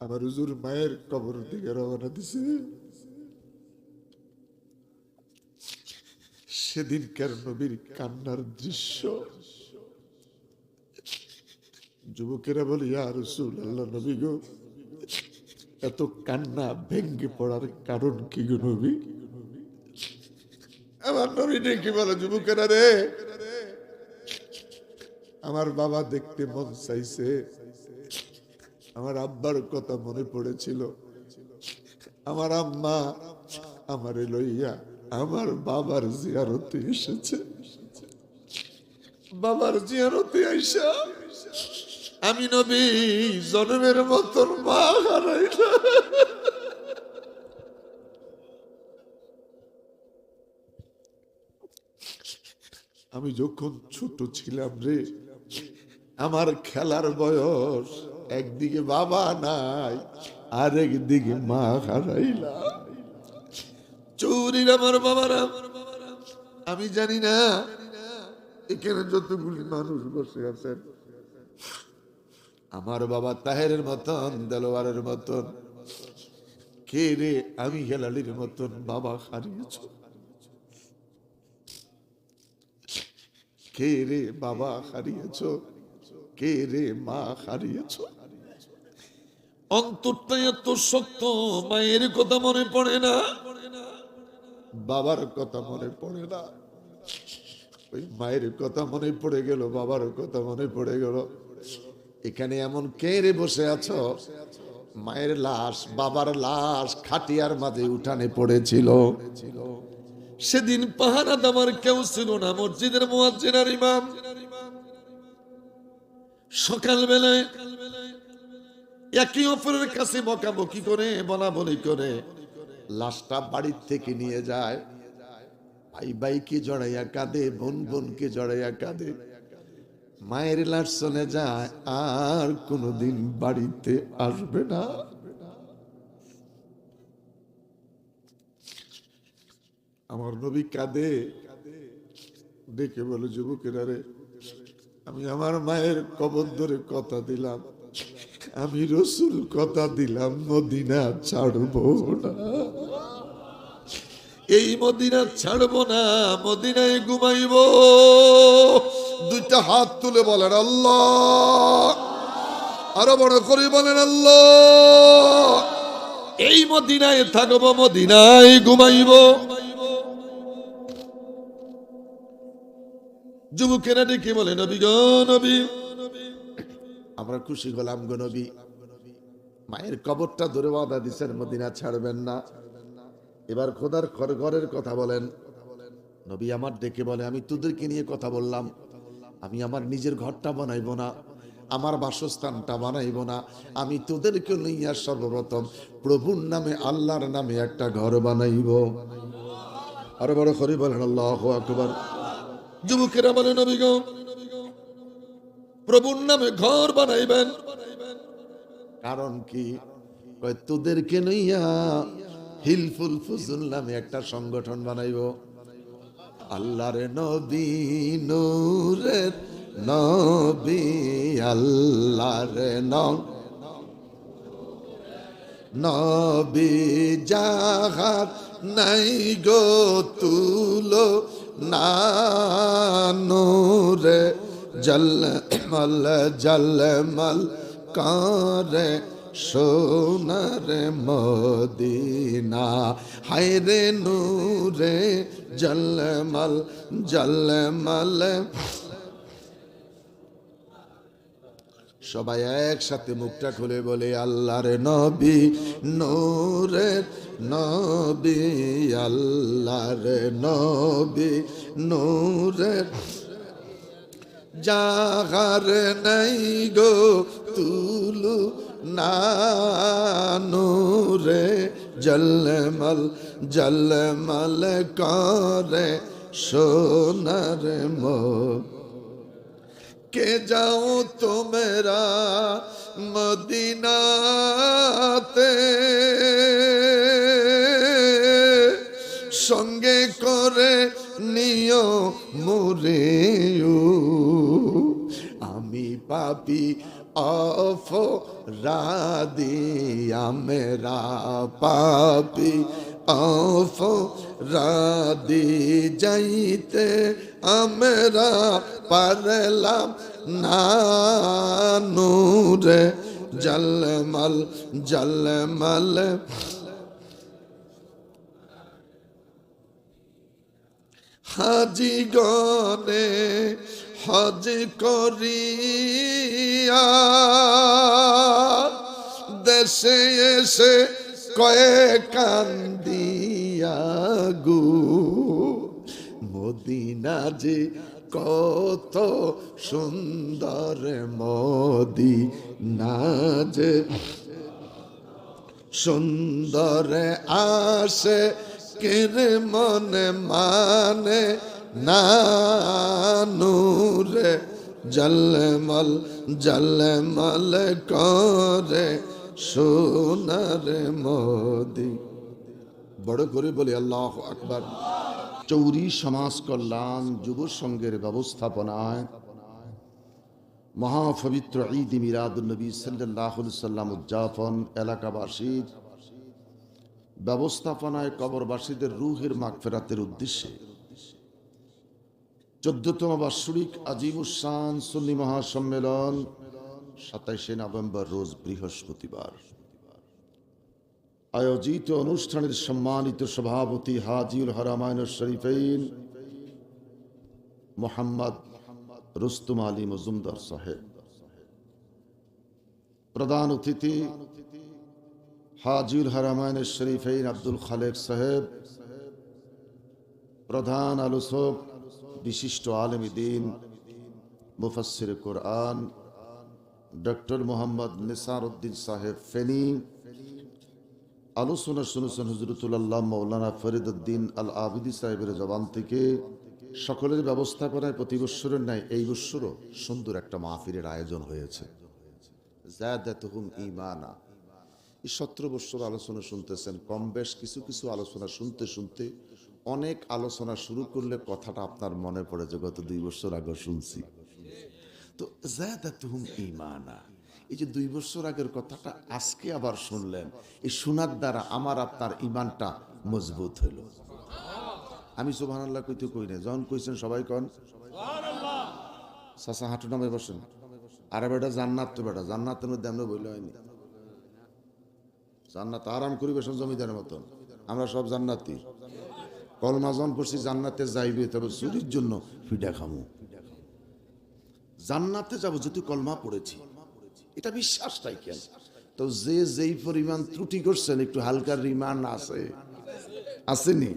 আমার হুজুর মায়ের কবর দিকে রওনা দিছে। সেদিনকার নবীর কান্নার দৃশ্য, যুবকেরা বলে ইয়া রাসূলুল্লাহ, নবী গো, এত কান্না ভেঙ্গে পড়ার কারণ কি গো নবী? আমার নবী ডেকে বলে, যুবকেরা রে, আমার বাবা দেখতে মন চাইছে, আমার আব্বার কথা মনে পড়েছিল, আমার আম্মা আমারে লইয়া আমার বাবার জিয়ারতে এসেছে। বাবার জিয়ারতে আইসা আমি নবী জন্মের মতন মা হারাইলাম। আমি যখন ছোট ছিলাম রে, আমার খেলার বয়স, একদিকে বাবা নাই আর একদিকে মা হারাইলাম। চৌরির আমার বাবারা, আমি জানি না এখানে যতগুলি মানুষ বসে আছেন, আমার বাবা তাহেরের মতন, দেলোয়ারের মতন, কে রে আমি হেলালির মতন বাবা হারিয়েছ? কে রে বাবা হারিয়েছ? কে রে মা হারিয়েছ? অন্তরটা এত শক্ত, মায়ের কথা মনে পড়ে না, বাবার কথা মনে পড়ে না। ওই মায়ের কথা মনে পড়ে গেল, বাবার কথা মনে পড়ে গেল। এখানে এমন কে রে বসে আছো, মায়ের লাশ, বাবার লাশ খাটিয়ার মাঝে উঠানে পড়েছিল। সেদিন পাহারা দেওয়ার কেউ ছিল না, মসজিদের মুয়াজ্জিন আর ইমাম। সকালবেলায় একে অপরের কাছে বকাবকি করে, বলা বলি করে লাশটা বাড়ির থেকে নিয়ে যায়। ভাই ভাইকে জড়াইয়া কাঁদে, বোন বোনকে জড়াইয়া কাঁদে। মায়ের লাশ চলে যায়, আর কোনোদিন বাড়িতে আসবে না। আমার নবী কাঁদে, ডেকে বলে, যুবকেরা রে, আমি আমার মায়ের কবর ধরে কথা দিলাম, আমি রসুল কথা দিলাম, মদিনা ছাড়বো না। এই মদিনা ছাড়বো না, মদিনায় ঘুমাইব। দুইটা হাত তুলে বলেন আল্লাহ, আরো বড় করে বলেন আল্লাহ। এই মদিনায় থাকবো, মদিনায় ঘুমাইব। যুবকেরা ডেকে বলে, নবী গো নবী, আমরা খুশি হলাম গো নবী, মায়ের কবরটা ধরে ওয়াদা দিচ্ছেন মদিনা ছাড়বেন না। এবার খোদার ঘরের কথা বলেন। নবী আমার ডেকে বলে, আমি তোদেরকে নিয়ে কথা বললাম, আমি আমার নিজের ঘরটা বানাইবো না, আমার বাসস্থানটা বানাইবো না, আমি তোদেরকে লইয়া সর্বপ্রথম প্রভুর নামে, আল্লাহর নামে একটা ঘর বানাইব। আরো বড় করে বলেন আল্লাহু আকবার। যুবকেরা বলে, নবী গো, প্রভুর নামে ঘর বানাইবেন, কারণ কি? তোদেরকে লইয়া হিলফুল ফুজুল নামে একটা সংগঠন বানাইব। আল্লাহর নবী, নূরের নবী, আল্লাহর নবী, যাহার নাই গো তুলো না, নূরে জলমল জলমল করে সোনার মদিনা। হায়রে নূরে জলমল জলমল। সবাই একসাথে মুখটা খুলে বলে, আল্লাহর নবী, নূরের নবী, আল্লাহর নবী, নূরের, যাহার নাই গো তুলু না, নূরে জলমল জলমল করে সোনার মদিনা। কে যাও তোমরা মদিনাতে, সঙ্গে করে নিও মুরে। আমি পাপী অপরাধী আমরা পাপী অপরাধী যাইতে আমরা পারলাম না নূরে জলমল জলমল হাজি গনে হজ করিয়া দেশে এসে কয়ে কান্দিয়া গু মদিনা যে কত সুন্দর মদিনা যে সুন্দর আসে কেরে মনে মানে না নূরে জলমল জলমল করে সোনার মোদি। বড় করে বলি আল্লাহু আকবার। চৌরি সমাজ কল্যাণ যুব সংঘের ব্যবস্থাপনায় মহাপবিত্র ঈদ মিলাদুন নবী সাল্লাল্লাহু আলাইহি সাল্লাম উদযাপন এলাকাবাসীর ব্যবস্থাপনায় কবরবাসীদের রূহের মাগফিরাতের উদ্দেশ্যে 14তম বার্ষিক আজিমুস-শান সুন্নি মহাসম্মেলন 27শে নভেম্বর রোজ বৃহস্পতিবার আয়োজিত অনুষ্ঠানের সম্মানিত সভাপতি হাজিউল হারামাইন শরীফাইন মোহাম্মদ রুস্তম আলী মজুমদার সাহেব, প্রধান অতিথি হাজিউল হারামাইন শরীফাইন আব্দুল খালেক সাহেব, প্রধান আলোচক বিশিষ্ট আলেম দ্বীন মুফাসসির কোরআন ডক্টর মোহাম্মদ নিসার উদ্দিন সাহেব ফেনী। আলোচনা শুনেছেন হুজরতুল্লাহ মৌলানা ফরিদউদ্দিন আল আবিদি সাহেবের জবান থেকে। সকলের ব্যবস্থাপনায় প্রতি বৎসরের ন্যায় এই বৎসরও সুন্দর একটা মাহফিলের আয়োজন হয়েছে। যাদাতুহুম ঈমানা। এই 17 বৎসর আলোচনা শুনতেছেন, কম বেশ কিছু কিছু আলোচনা শুনতে শুনতে অনেক আলোচনা শুরু করলে কথাটা আপনার মনে পড়ে যে গত 2 বছর আগে শুনছি। তো যাদাতুহুম ঈমানা, এই যে 2 বছর আগের কথাটা আজকে আবার শুনলেন, এই শোনার দ্বারা আমার আপনার ঈমানটা মজবুত হইল। আমি সুবহানাল্লাহ কইতে কই না, যখন কইছেন সবাই কন সুবহানাল্লাহ। চাচা হাঁটু নামে বসেন। আরে বেটা জান্নাত তো বেটা, জান্নাতের মধ্যে আমরা বইলে হয়নি। জান্নাত আরাম করি বসেন জমিদারের মতন, আমরা সব জান্নাতি। কলমা জন পড়ছি জান্নাতে যাইবে, তবে চুরির জন্য ফিডা খামু। জান্নাতে যাবো যেহেতু কলমা পড়েছি, এটা বিশ্বাসটাই কেন? তো যে যেই পরিমাণ ত্রুটি করছেন একটু হালকার রিমান আছে, আসেনি?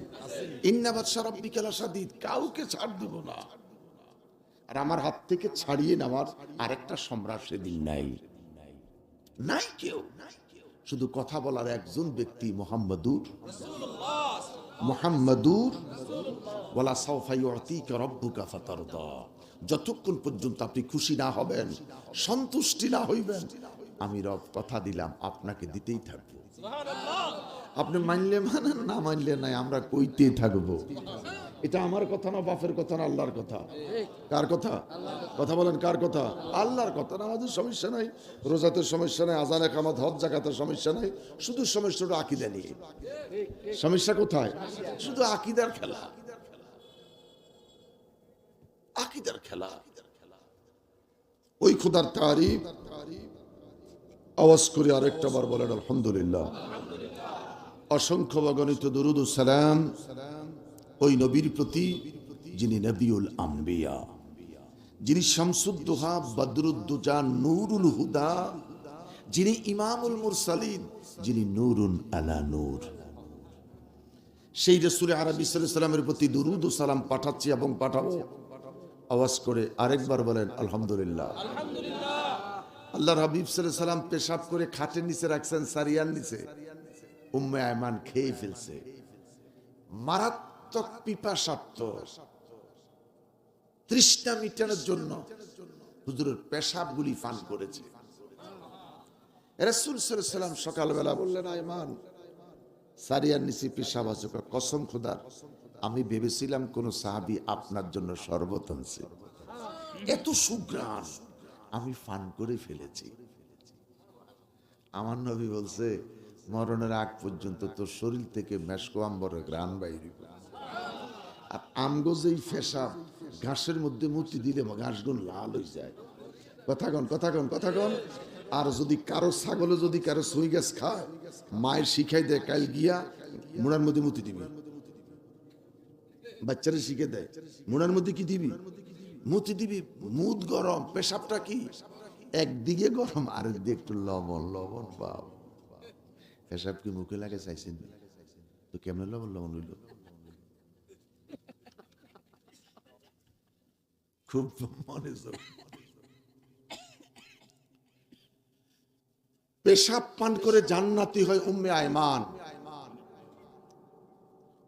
ইন্নাবাদ সারাব্বিকাল আসাদিদ, কাউকে ছাড় দিব না। আর আমার হাত থেকে ছাড়িয়ে নেওয়ার আরেকটা সম্রাট সেদিন নাই, নাই কেউ। শুধু কথা বলার একজন ব্যক্তি মুহাম্মাদুর মুহাম্মাদুর ওয়ালা সাওফা ইউতিকা রাব্বুকা ফাতারদা। যতক্ষণ পর্যন্ত আপনি খুশি না হবেন, সন্তুষ্টি না হইবেন, আমি রব কথা দিলাম আপনাকে দিতেই থাকবো। আপনি মানলে মানেন, না মানলে নাই, আমরা কইতেই থাকবো। এটা আমার কথা না, বাপের কথা না, আল্লাহর কথা। কার কথা? কথা বলেন, কার কথা? আল্লাহর কথা। আমাদের সমস্যা নাই, রোজাতের সমস্যা নাই, আযান ইকামত হজ যাকাতের সমস্যা নাই, শুধু সমস্যাটা আকীদা নিয়ে। সমস্যা কোথায়? শুধু আকীদার খেলা, আকীদার খেলা। ওই খোদার তারিফ আওয়াজ করে আরেকটা বার বলেন আলহামদুলিল্লাহ। অসংখ্য অগণিত দুরুদ ও সালাম ওই নবীর প্রতি যিনি নবিউল আম্বিয়া, যিনি শামসুদ্দোহা বদরুদ্দুজা নূরুল হুদা, যিনি ইমামুল মুরসালিন, যিনি নূরুন আলা নূর। সেই রাসূল আরবী সাল্লাল্লাহু আলাইহি ওয়াসাল্লামের প্রতি দুরুদ ও সালাম পাঠাচ্ছি এবং পাঠাবো। আওয়াজ করে আরেকবার বলেন আলহামদুলিল্লাহ। আল্লাহর হাবিব সাল্লাল্লাহু আলাইহি ওয়াসাল্লাম পেশাব করে খাটের নিচে রাখছেন, সারিয়ার নিচে। উম্মে আয়মান খেয়ে ফেলছে, মারাত্মক পিপাসার্থ, তৃষ্ণা মিটানোর জন্য হুজুরের পেশাবগুলি পান করেছে। রাসূল সাল্লাল্লাহু আলাইহি ওয়াসাল্লাম সকালবেলা বললেন, আয়মান সারিয়ার নিচে পেশাব আছে। কসম খোদার, আমি ভেবেছিলাম কোন সাহাবী আপনার জন্য শরবত আনছে, এত সুঘ্রাণ আমি পান করে ফেলেছি। আমার নবী বলছে মরণের আগ পর্যন্ত তোর শরীর থেকে মেশকো আম্বরের ঘ্রাণ বাইরে। আর আমগো যেই ফেসা ঘাসের মধ্যে মুতি দিলে ঘাসগুলো লাল হয়ে যায়। কথাগণ। আর যদি কারো ছাগলে যদি কারো সুই গাছ খায়, মায়ের শিখাই দেয় কাল গিয়া মুড়ার মধ্যে মুতি দিবি। বাচ্চারা শিখে দেয় মুড়ার মধ্যে কি দিবি, মুতি দিবি। মুদ গরম, পেশাবটা কি একদিকে গরম, আরেক দিকে একটু লবণ লবণ। বাপ, পেশাব কি মুখে লাগে চাইছেন তো কেমন লবণ লবণ হইল? খুব মনে পেশাব পান করে জান্নাতি হয় উম্মে আয়মান।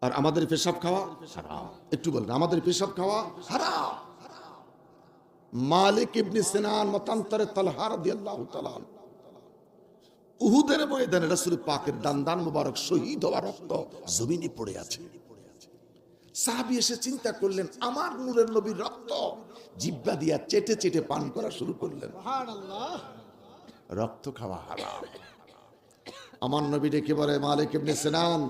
আর আমাদের পেশাব খাওয়া হারাম। একটু বলেন, আমাদের পেশাব খাওয়া হারাম। মালিক ইবনে সিনান মতান্তরে তালহা রাদিয়াল্লাহু তাআলা উহুদের ময়দানে রাসূল পাকের দান মুবারক শহীদ হওয়া রক্ত জমিনে পড়ে আছে। সাহাবী এসে চিন্তা করলেন আমার নূরের নবীর রক্ত, জিহ্বা দিয়া চেটে চেটে পান করা শুরু করলেন। সুবহানাল্লাহ। রক্ত খাওয়া হারাম। আমার নবী ডেকে বলে, মালিক ইবনে সিনান,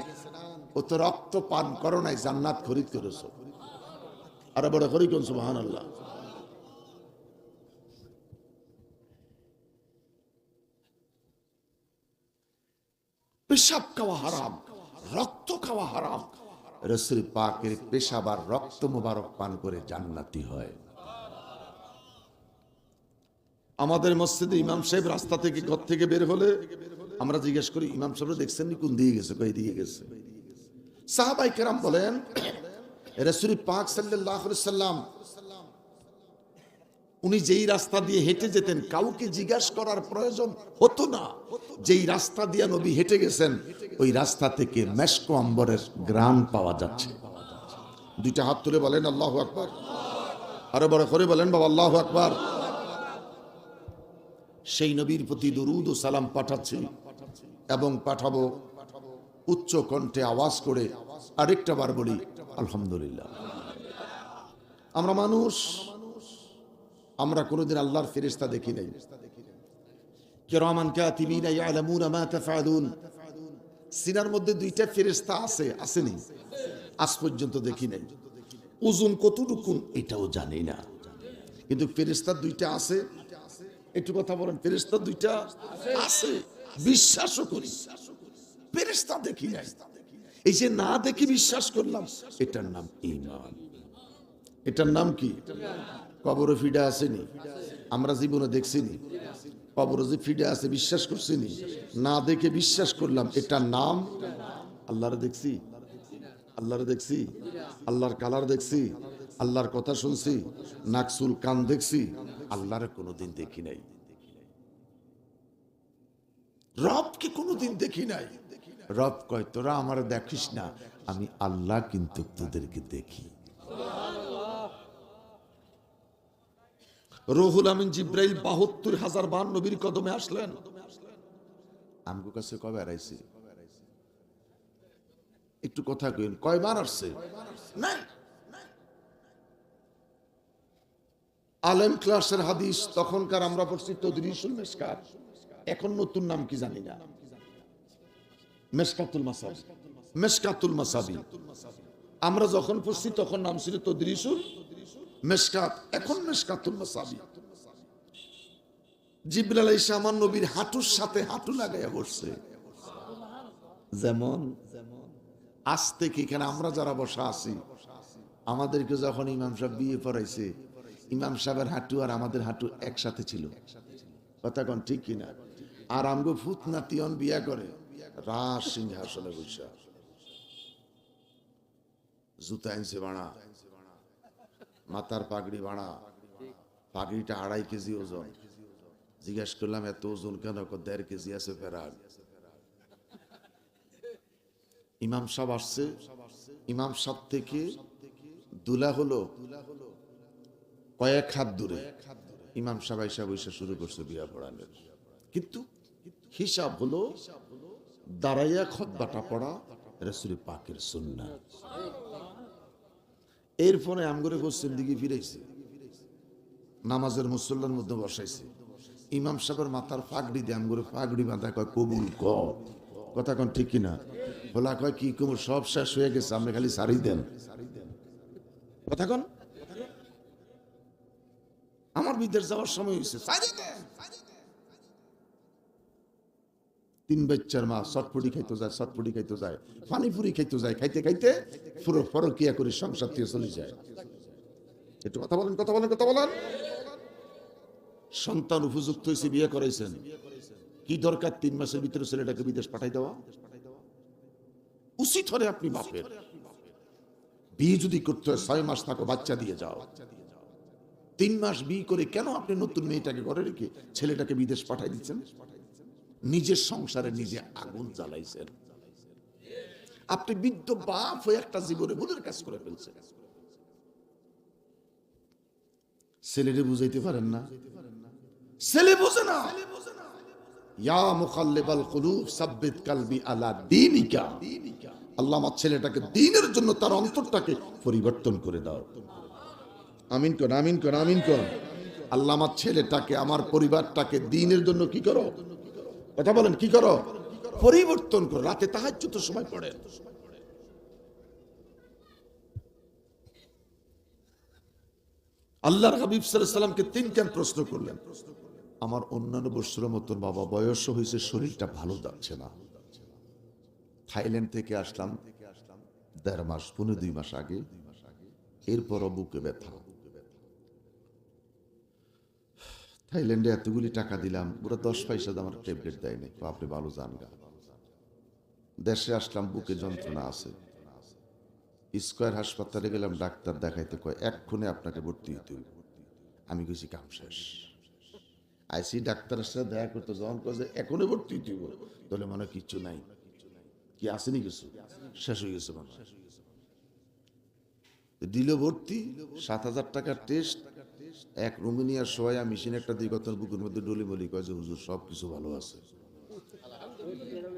ও তো রক্ত পান করো নাই, জান্নাত খরিদ করেছো। আরে বড় করি কোন সুবহানাল্লাহ। পেশাব খাওয়া হারাম, রক্ত খাওয়া হারাম। রাসূল পাকের পেশাব আর রক্ত মুবারক পান করে জান্নাতি হয়। আমাদের মসজিদে ইমাম সাহেব রাস্তা থেকে ঘর থেকে বের হলে আমরা জিজ্ঞেস করি, ইমাম সাহেব দেখছেন কোন দিকে গেছে? কই দিকে গেছে? সাহাবায়ে কেরাম বলেন, রাসূল পাক সাল্লাল্লাহু আলাইহি সাল্লাম উনি যেই রাস্তা দিয়ে হেঁটে যেতেন কাউকে জিজ্ঞাসা করার প্রয়োজন হতো না। যেই রাস্তা দিয়ে নবী হেঁটে গেছেন ওই রাস্তা থেকে মেশকো আম্বরের ঘ্রাণ পাওয়া যাচ্ছে। দুইটা হাত তুলে বলেন আল্লাহু আকবার। আরো বড় করে বলেন বাবা আল্লাহু আকবার। সেই নবীর প্রতি দরুদ ও সালাম পাঠাচ্ছি এবং পাঠাবো উচ্চ কণ্ঠে আওয়াজ করে। আরেকটা বার বলি আলহামদুলিল্লাহ। আমরা মানুষ, আমরা কোনোদিন আল্লাহর ফেরেশতা দেখি নাই। কিরামান কাতিবিনা ইয়ালামুনা মা তাফআলুন। সিনার মধ্যে দুইটা ফেরেশতা আছে, আসেনি? আজ পর্যন্ত দেখি নাই। ওজন কতটুকু এটাও জানি না, কিন্তু ফেরেশতা দুইটা আছে। একটু কথা বলেন, ফেরেশতা দুইটা আছে, বিশ্বাসও করি। ফেরেশতা দেখি নাই, এই যে না দেখি বিশ্বাস করলাম, এটার নাম ঈমান। এটার নাম কি? কবরে ফিডা আসেনি, আমরা জীবনে দেখছিনি। কবরে যে ফিডা আছে বিশ্বাস করছিনি, না দেখে বিশ্বাস করলাম, এটার নাম আল্লাহরে দেখছি। আল্লাহরে দেখছি, আল্লাহর কালার দেখছি, আল্লাহর কথা শুনছি, নাকসুল কান দেখছি, আল্লাহরে কোনোদিন দেখি নাই। রবকে কোনোদিন দেখি নাই। রব কয় তোরা আমার দেখিস না, আমি আল্লাহ কিন্তু তোদেরকে দেখি। রুহুল আমিন জিব্রাইল ৭২,০০০ বার নবীর কদমে আসলেন। আমগো কাছে কবে আইছে? একটু কথা কইন, কয়বার আসছে? নাই। আলেম ক্লাসের হাদিস তখনকার আমরা পড়ছি তদরিসুল মিশকাত, এখন নতুন নাম কি জানি না, মিশকাতুল মাসাবি। মিশকাতুল মাসাবি আমরা যখন পড়ছি তখন নাম ছিল তদরিসুল মিশকাত, এখন মিশকাতুল মাসাবি। জিবরাইল আলাইহিস সালাম নবীর হাঁটুর সাথে হাঁটু লাগাইয়া বসছে। যেমন আজ থেকে এখানে আমরা যারা বসা আছি, আমাদেরকে যখন ইমাম সাহেব বিয়ে পড়াইছে, ইমাম সাহেবের হাঁটু আর আমাদের হাঁটু একসাথে ছিল। কথা কোন ঠিক কিনা? আর আমগো ফুত নাতিয়ন বিয়া করে রাজ সিংহাসনে বসা, জুতা আনছে বাড়া, মাথার পাগড়ি বাড়া, পাগড়িটা ২.৫ কেজি ওজন। জিজ্ঞেস করলাম এত ওজন কেন? ১.৫ কেজি আছে ফেরার। ইমাম সাহেব আসছে, ইমাম সাহেব থেকে দুলা হলো কয়েক হাত দূরে। ইমাম সাহেব আইসা বৈশা শুরু করছে বিয়া পড়ানোর, কিন্তু হিসাব হলো দাঁড়াইয়া খুতবাটা পড়া রাসূল পাকের সুন্নাত। এরপরে আমগরে পশ্চিম দিকে ফিরাইছে, নামাজের মুসল্লার মধ্যে বসাইছে। ইমাম সাহেবের মাথার পাগড়ি দিয়ে আমি করে পাগড়ি বাঁধা কয় কবুল কর, কথা কোন ঠিক কিনা? বলা কয় কি কবুল, সব শেষ হয়ে গেছে, আপনি খালি সারি দেন, কথা কোন। আমার বিদেশ যাওয়ার সময় হয়েছে, সারি দেন। 3 বাচ্চার মা চটপটি খাইতে যায়, চটপটি খাইতে যায়, পানিপুরি খাইতে যায়, খাইতে খাইতে পুরো ফরকিয়া করে সংসার থেকে চলে যায়। একটু কথা বলেন, কথা বলেন, কথা বলেন। সন্তান উপযুক্ত হয়েছে, বিয়ে করাইছেন, কি দরকার 3 মাসের ভিতরে ছেলেটাকে বিদেশ পাঠাই দেওয়া? উচিত হলে আপনি বাপের বিয়ে যদি করতে হয় 6 মাস থাকো, বাচ্চা দিয়ে যাও। 3 মাস বিয়ে করে কেন আপনি নতুন মেয়েটাকে ঘরে রেখে ছেলেটাকে বিদেশ পাঠাই দিচ্ছেন? নিজের সংসারে নিজে আগুন জ্বালাইছেন। আপনি বৃদ্ধ বাপ হয়ে একটা জীবনে ভুলের কাজ করে ফেলছেন। ছেলেরে বুঝাইতে পারেন না, ছেলে বোঝে না। ইয়া মুকাল্লিবাল কুলুব সাব্বিত কলবি আলা দীনিকা, আল্লাহ আমার ছেলেটাকে দ্বীনের জন্য তার অন্তরটাকে পরিবর্তন করে দাও। আমিন কোন, আমিন কোন, আমিন কোন। আল্লাহ আমার ছেলেটাকে, আমার পরিবারটাকে দ্বীনের জন্য কি করো, কথা বলেন, কি করো, পরিবর্তন করো। রাতে তাহাজ্জুদের সময় পড়ে। আল্লাহর হাবিব সাল্লাল্লাহু আলাইহি সাল্লামকে 3 প্রশ্ন করলেন। আমার অন্যান্য বছরের মতন বাবা, বয়স হয়েছে, শরীরটা ভালো যাচ্ছে না। থাইল্যান্ড থেকে আসলাম 1.5 মাস, 2 মাস আগে। এরপরও বুকে ব্যথা। থাইল্যান্ডে এতগুলি টাকা দিলাম, পুরো 10 পয়সা আমার ট্যাবলেট দেয়নি। আপনি ভালো যান গা। দেশে আসলাম, বুকে যন্ত্রণা আছে। স্কয়ার হাসপাতালে গেলাম, ডাক্তার দেখাইতে কয় এক্ষুনি আপনাকে ভর্তি হইতে হইবে। আমি কইছি কাম শেষ। আইসি ডাক্তারের সাথে দেখা করতে, যখন কয় যে এখনই ভর্তি হইতে হইব, তাহলে মনে কিচ্ছু নাই, কি আসেনি কিছু, শেষ হয়ে গেছে মনে। দিল ভর্তি, 7,000 টাকার টেস্ট, এক রোমানিয়ার সোয়া মেশিন একটা দিয়ে কত বুকের মধ্যে ডলি মলি, কয় যে হুজুর সব কিছু ভালো আছে।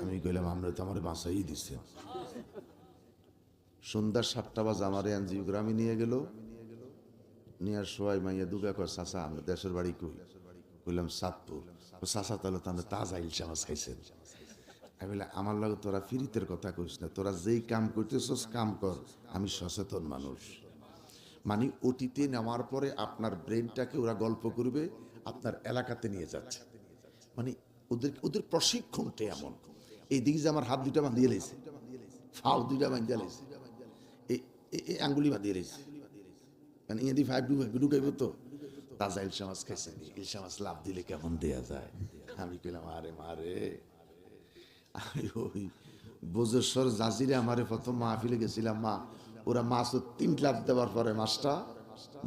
আমি কইলাম আমরা তো আমার বাঁচাই দিচ্ছে। সন্ধ্যা 7টা বাজে আমার এনজিওগ্রামে নিয়ে গেল। নিয়ার সোয়াই মাইয়া দুগা কয় চাচা আমরা দেশের বাড়ি কই? কইলাম চাঁদপুর। চাচা তাহলে তো আমরা তাজা ইলশা মাছ খাইছেন। আমি বলে আমার লাগে তোরা ফিরিতের কথা কইস না, তোরা যেই কাম করতেছস কাম কর, আমি সচেতন মানুষ। মানে ওটিতে নেওয়ার পরে আপনার ব্রেনটাকে ওরা গল্প করবে, আপনার এলাকাতে নিয়ে যাচ্ছে। মানে ওদের প্রশিক্ষণটা এমন। এই দিকে যে আমার হাত 2টা বাঁধিয়ে লেছে, ফাও 2টা বাঁধিয়ে লেছে, এই আঙ্গুলি বাঁধিয়ে লেছে, মানে ইয়ে দিয়ে 5 ঢুকাইব তো। তাজা ইলশা মাছ খাইছে, ইলশা মাছ লাভ দিলে কেমন দেয়া যায়। আমি কইলাম আরে মারে, আমি ওই বোজেশ্বর জাজিরে আমারে প্রথম মাহফিলে গেছিলাম, মা ওরা মাছ 3 লাভ দেওয়ার পরে মাছটা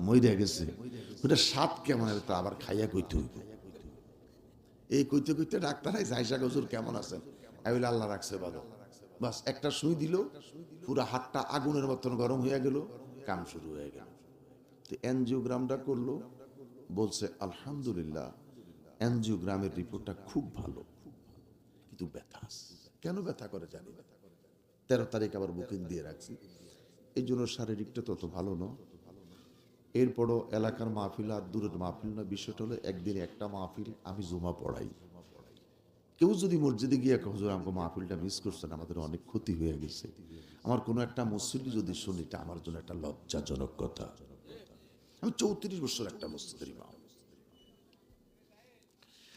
মইরা গেছে। ওটা স্বাদ কেমন, তো আবার খাইয়া কইতে হইব। এই কইতে কইতে ডাক্তার যাইসা গজুর কেমন আছেন? আমি বলে আল্লাহ রাখছে ভালো। বাস একটা সুই দিল, পুরো হাতটা আগুনের মতন গরম হয়ে গেল, কাম শুরু হয়ে গেল। তো এনজিওগ্রামটা করলো, বলছে আলহামদুলিল্লাহ এনজিওগ্রামের রিপোর্টটা খুব ভালো, কিন্তু ব্যথা আছে। কেন ব্যথা করে জানি না। 13 তারিখ আবার বুকিং দিয়ে রাখছি। এই জন্য শারীরিকটা তত ভালো না। এরপরও এলাকার মাহফিল আর দূরের মাহফিল না, বিষয়টা হলো একদিনে একটা মাহফিল আমি জুমা পড়াই। কেউ যদি মসজিদে গিয়ে হুজুর আমাকে মাহফিলটা মিস করছেন, আমাদের অনেক ক্ষতি হয়ে গেছে, আমার কোনো একটা মসজিদে যদি শুনি, এটা আমার জন্য একটা লজ্জাজনক কথা। আমি 34 বছর একটা মসজিদের ইমাম।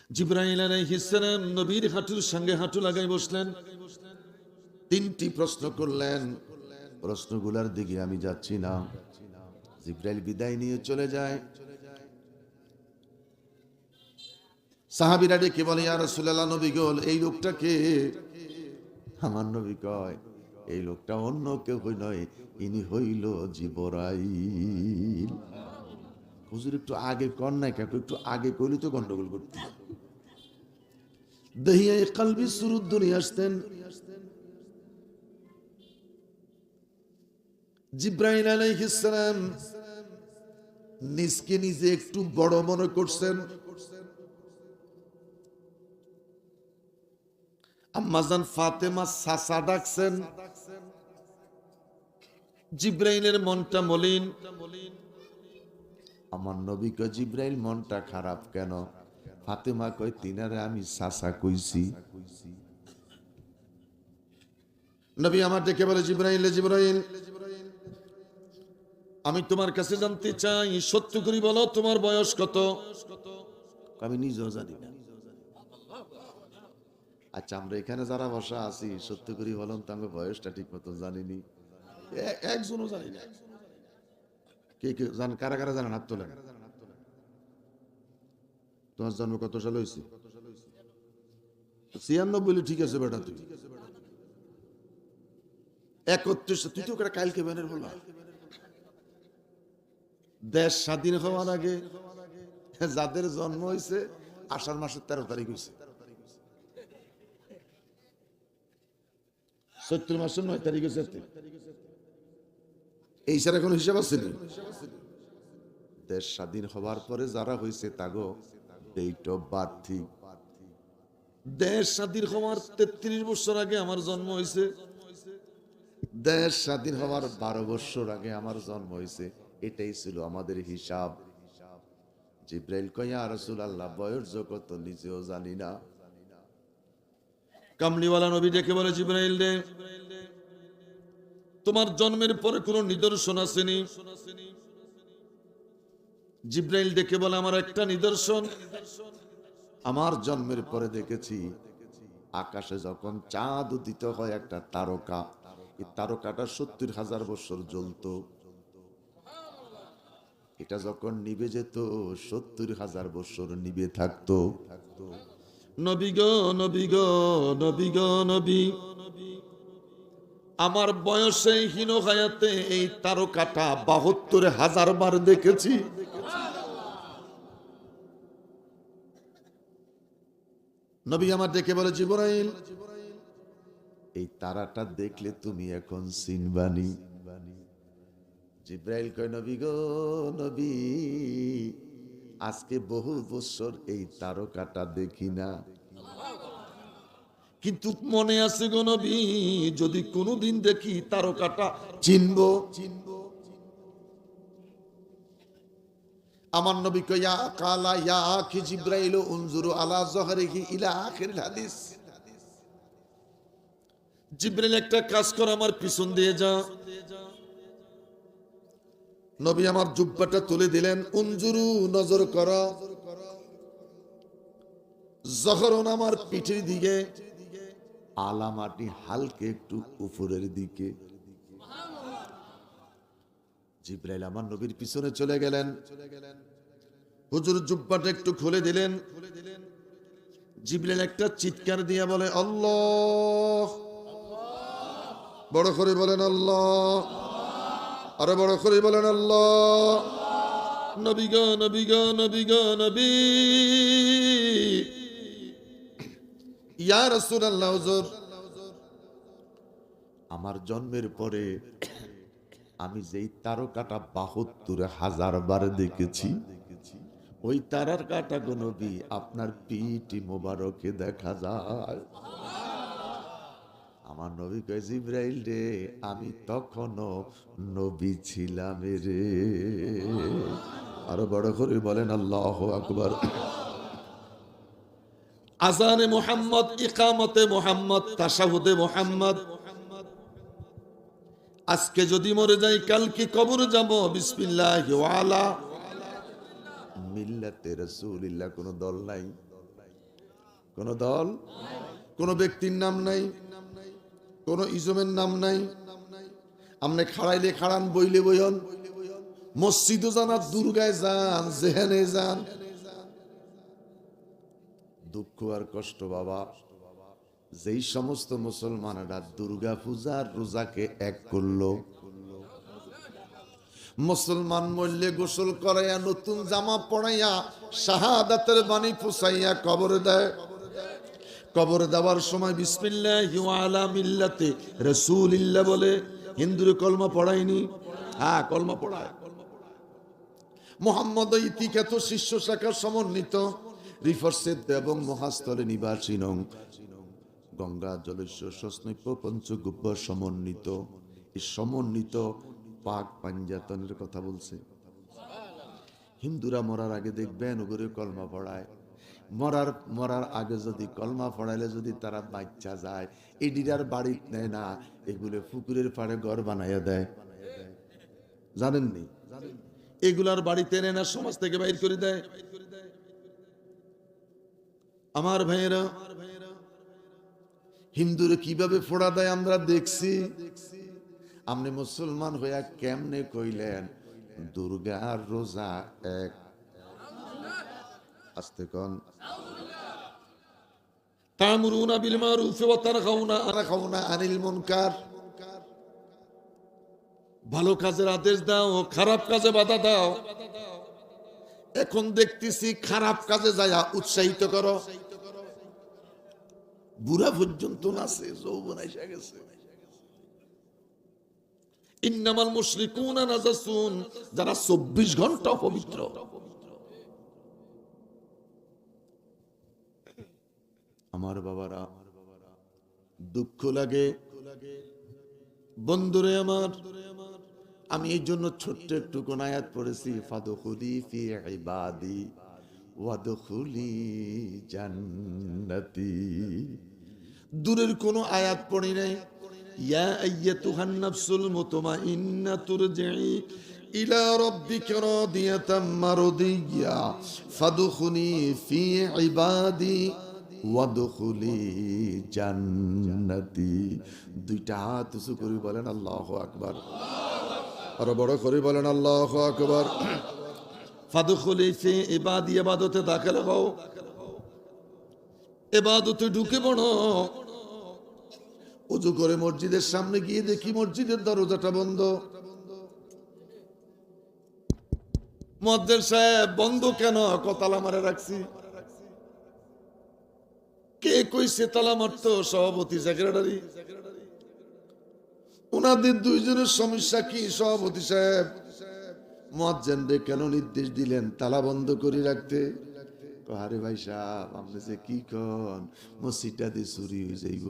জিবরাইল আলাইহিস সালাম নবীর হাঁটুর সঙ্গে হাঁটু লাগাই বসলেন। 3টি প্রশ্ন করলেন। প্রশ্নগুলোর দিকে আমি যাচ্ছি না। জিবরাইল বিদায় নিয়ে চলে যায়। সাহাবীরা ডেকে বলে ইয়া রাসূলুল্লাহ, নবী গো এই লোকটা কে? আমার নবী কয় এই লোকটা অন্য কেউ নয়, ইনি হইল জিবরাইল। হুজুর একটু আগে কর নাই, একটু আগে কইলে তো গন্ডগোল করতে। দহিয়া কলবি সুরুদ দুনিয়া আসতেন। জিবরাইল আলাইহিস সালাম নিজকে নিজে একটু বড় মনে করছেন। আম্মাজান ফাতেমা সাসা ডাকছেন। জিবরাইলের মনটা মলিন। আমার নবী কয় জিবরাইল মনটা খারাপ কেন? ফাতেমা কয় তিনারে আমি চাচা কইছি। নবী আমার ডেকে বলে জিবরাইল, জিবরাইল আমি তোমার কাছে জানতে চাই, সত্য করে বলো তোমার বয়স কত? আমি নিজেও জানি না। আচ্ছা আমরা এখানে যারা বসা আছি সত্য করে বলুন তো আমি বয়সটা ঠিক মতো জানিনি, একজনও জানি না। কে কে জানেন? কারা কারা জানেন হাত তোলেন। তোমার জন্ম কত সাল হয়েছে? 96 বলে ঠিক আছে বেটা, তুই 31, তুই তো কালকে বেনের বলা। দেশ স্বাধীন হওয়ার আগে যাদের জন্ম হয়েছে আষাঢ় মাসের 13 তারিখ হয়েছে, 70 মাসের 9 তারিখ হয়েছে। এই সার এখন হিসাব আছে নি? দেশ স্বাধীন হওয়ার পরে যারা হয়েছে তাগো ডেট অফ বার্থ ঠিক। দেশ স্বাধীন হওয়ার 33 বছর আগে আমার জন্ম হয়েছে, দেশ স্বাধীন হওয়ার 12 বছর আগে আমার জন্ম হয়েছে। এটাই ছিল আমাদের হিসাব। জিব্রাইল কয় ইয়া রাসূলুল্লাহ বয়স কত নিজেও জানি না। কামলিওয়ালা নবী ডেকে বলে জিব্রাইল রে, তোমার জন্মের পরে কোনো নিদর্শন আসেনি? জিব্রাইল ডেকে বলে আমার একটা নিদর্শন, আমার জন্মের পরে দেখেছি আকাশে যখন চাঁদ উদিত হয় একটা তারকা, এই তারকাটা 70,000 বছর জ্বলতো। এটা যখন নিভে যেত 70,000 বছর নিভে থাকতো। নবী গো নবী গো নবী গো নবী, আমার বয়সে হীন হায়াতে এই তারকাটা 72,000 বার দেখেছি। নবী আমার ডেকে বলে জিবরাইল এই তারাটা দেখলে তুমি এখন চিনবানি। জিব্রাইল কয় নবী গো নবী, আজকে বহু বছর এই তারকাটা দেখি না, কিন্তু মনে আছে গো নবী যদি কোনোদিন দেখি তারকাটা চিনব। আমার নবী কয় ইয়া কালা ইয়া আখি জিব্রাইল উনজুরু আলা যহরিহি ইলা আখিরিল হাদিস। জিব্রাইল একটা কাজ কর, আমার পিছন দিয়ে যা। নবী আমার জুব্বাটা তুলে দিলেন, উনজুরু নজর কর, যহরন আমার পিঠের দিকে, আলামাটি হালকে একটু উপরের দিকে। জিব্রাইল আমার নবীর পিছনে চলে গেলেন, হুজুর জুব্বাটা একটু খুলে দিলেন। জিব্রাইল একটা চিৎকার দিয়ে বলে আল্লাহ, বড় করে বলেন আল্লাহ, আরো বড় করে বলেন আল্লাহ। নবী গো নবী গো নবী গো নবী, ইয়া রাসূলুল্লাহ হুজুর, আমার জন্মের পরে আমি যেই তারকাটা 72,000 বার দেখেছি, ওই তারার কাটা গো নবী আপনার পিঠি মোবারকে দেখা যায়। আমার নবী কয় জিব্রাইল রে, আমি তখনও নবী ছিলাম রে। আরো বড় করে বলেন আল্লাহু আকবার। আজানে মুহাম্মদ, ইকামতে মুহাম্মদ, তাশাহুদে মুহাম্মদ। আজকে যদি মরে যাই কালকে কবরে যাব বিসমিল্লাহি ওয়া আলা মিল্লাতে রাসূলিল্লাহ। কোন দল নাই, কোন দল, কোন ব্যক্তির নাম নাই, কোন ইজমের নাম নাই। আমনে খাড়াইলে খাড়ান, বইলে বইন, মসজিদও যান আর দুর্গায় যান, যেখানে যান। দুঃখ আর কষ্ট বাবা, যেই সমস্ত মুসলমানেরা দুর্গা পূজার রোজাকে এক করলো, মুসলমান মরলে গোসল করাইয়া নতুন জামা পড়াইয়া শাহাদাতের বাণী ফুসাইয়া কবরে দেয়। কবরে দেওয়ার সময় বিসমিল্লাহি ওয়া আলা মিল্লাতে রাসূলিল্লাহ বলে। হিন্দুরে কলমা পড়ায়নি? হ্যাঁ কলমা পড়ায়। মুহাম্মদ ইতিখ্যাত শিষ্য শাখা সমন্বিত রিফার্সেদ এবং মহাস্থলে নিবাসী নং গঙ্গা জলেশ্বর সস্নৈপ্য পঞ্চগুব্ব সমন্বিত, এই সমন্বিত পাক পাঞ্জাতনের কথা বলছে। হিন্দুরা মরার আগে দেখবেন ওগুলো কলমা পড়ায়। মরার মরার আগে যদি কলমা পড়াইলে যদি তারা বাচ্চা যায়, এডিরার বাড়ি নেয় না, এগুলো পুকুরের পাড়ে ঘর বানাইয়া দেয়। জানেননি? এগুলার বাড়িতে নেয় না, সমাজ থেকে বাইর করে দেয়। আমার ভাইয়েরা, হিন্দুরে কিভাবে ফোড়া দেয় আমরা দেখছি। আপনি মুসলমান হইয়া কেমনে কইলেন দুর্গার রোজা এক? আস্তে কোন। তা'মুরুনা বিল মারুফ ওয়া তানহাউনা আনিল মুনকার। ভালো কাজের আদেশ দাও, খারাপ কাজে বাধা দাও। এখন দেখতেছি খারাপ কাজে যায় উৎসাহিত করো। বুড়া পর্যন্ত নাচে, যৌবন এসে গেছে। ইন্নামাল মুশরিকুনা নাজাসুন, যারা 24 ঘন্টা পবিত্র। আমার বাবারা, দুঃখ লাগে বন্ধুরে আমার। আমি এই জন্য ছোট্ট একটু কোন আয়াত পড়েছি, ফাদখুলি ফি ইবাদি ওয়াদখুলি জান্নাতি। দূরের কোন আয়াত পড়ি নাই। ইয়া আইয়াতুহান নাফসুল মুতমাইন্না তুরজিই ইলা রাব্বিকা রাদিয়াতাম মারদিয়া ফাদখুলি ফি ইবাদি ওয়াদখুলি জান্নাতি। দুইটা হাত উঁচু করে বলেন আল্লাহু আকবার। আরো বড় করে বলেন আল্লাহু আকবার। ফাদখুলি ফি ইবাদি, ইবাদতে দাখিল হও, ইবাদতে ঢুকে পড়ো। ওযু করে মসজিদের সামনে গিয়ে দেখি মসজিদের দরজাটা বন্ধ। মুয়াজ্জিন সাহেব, বন্ধ কেন? তালা মারে রাখছি। কে কইছে তালা মারতো? সভাপতি, সেক্রেটারি। ওনাদের দুইজনের সমস্যা কি? সভাপতি সাহেব মুয়াজ্জিনরে কেন নির্দেশ দিলেন তালা বন্ধ করে রাখতে? আরে ভাই সাহেব, আপনি যে কি কন, মসজিদটা দিয়ে চুরি হয়ে যাইব।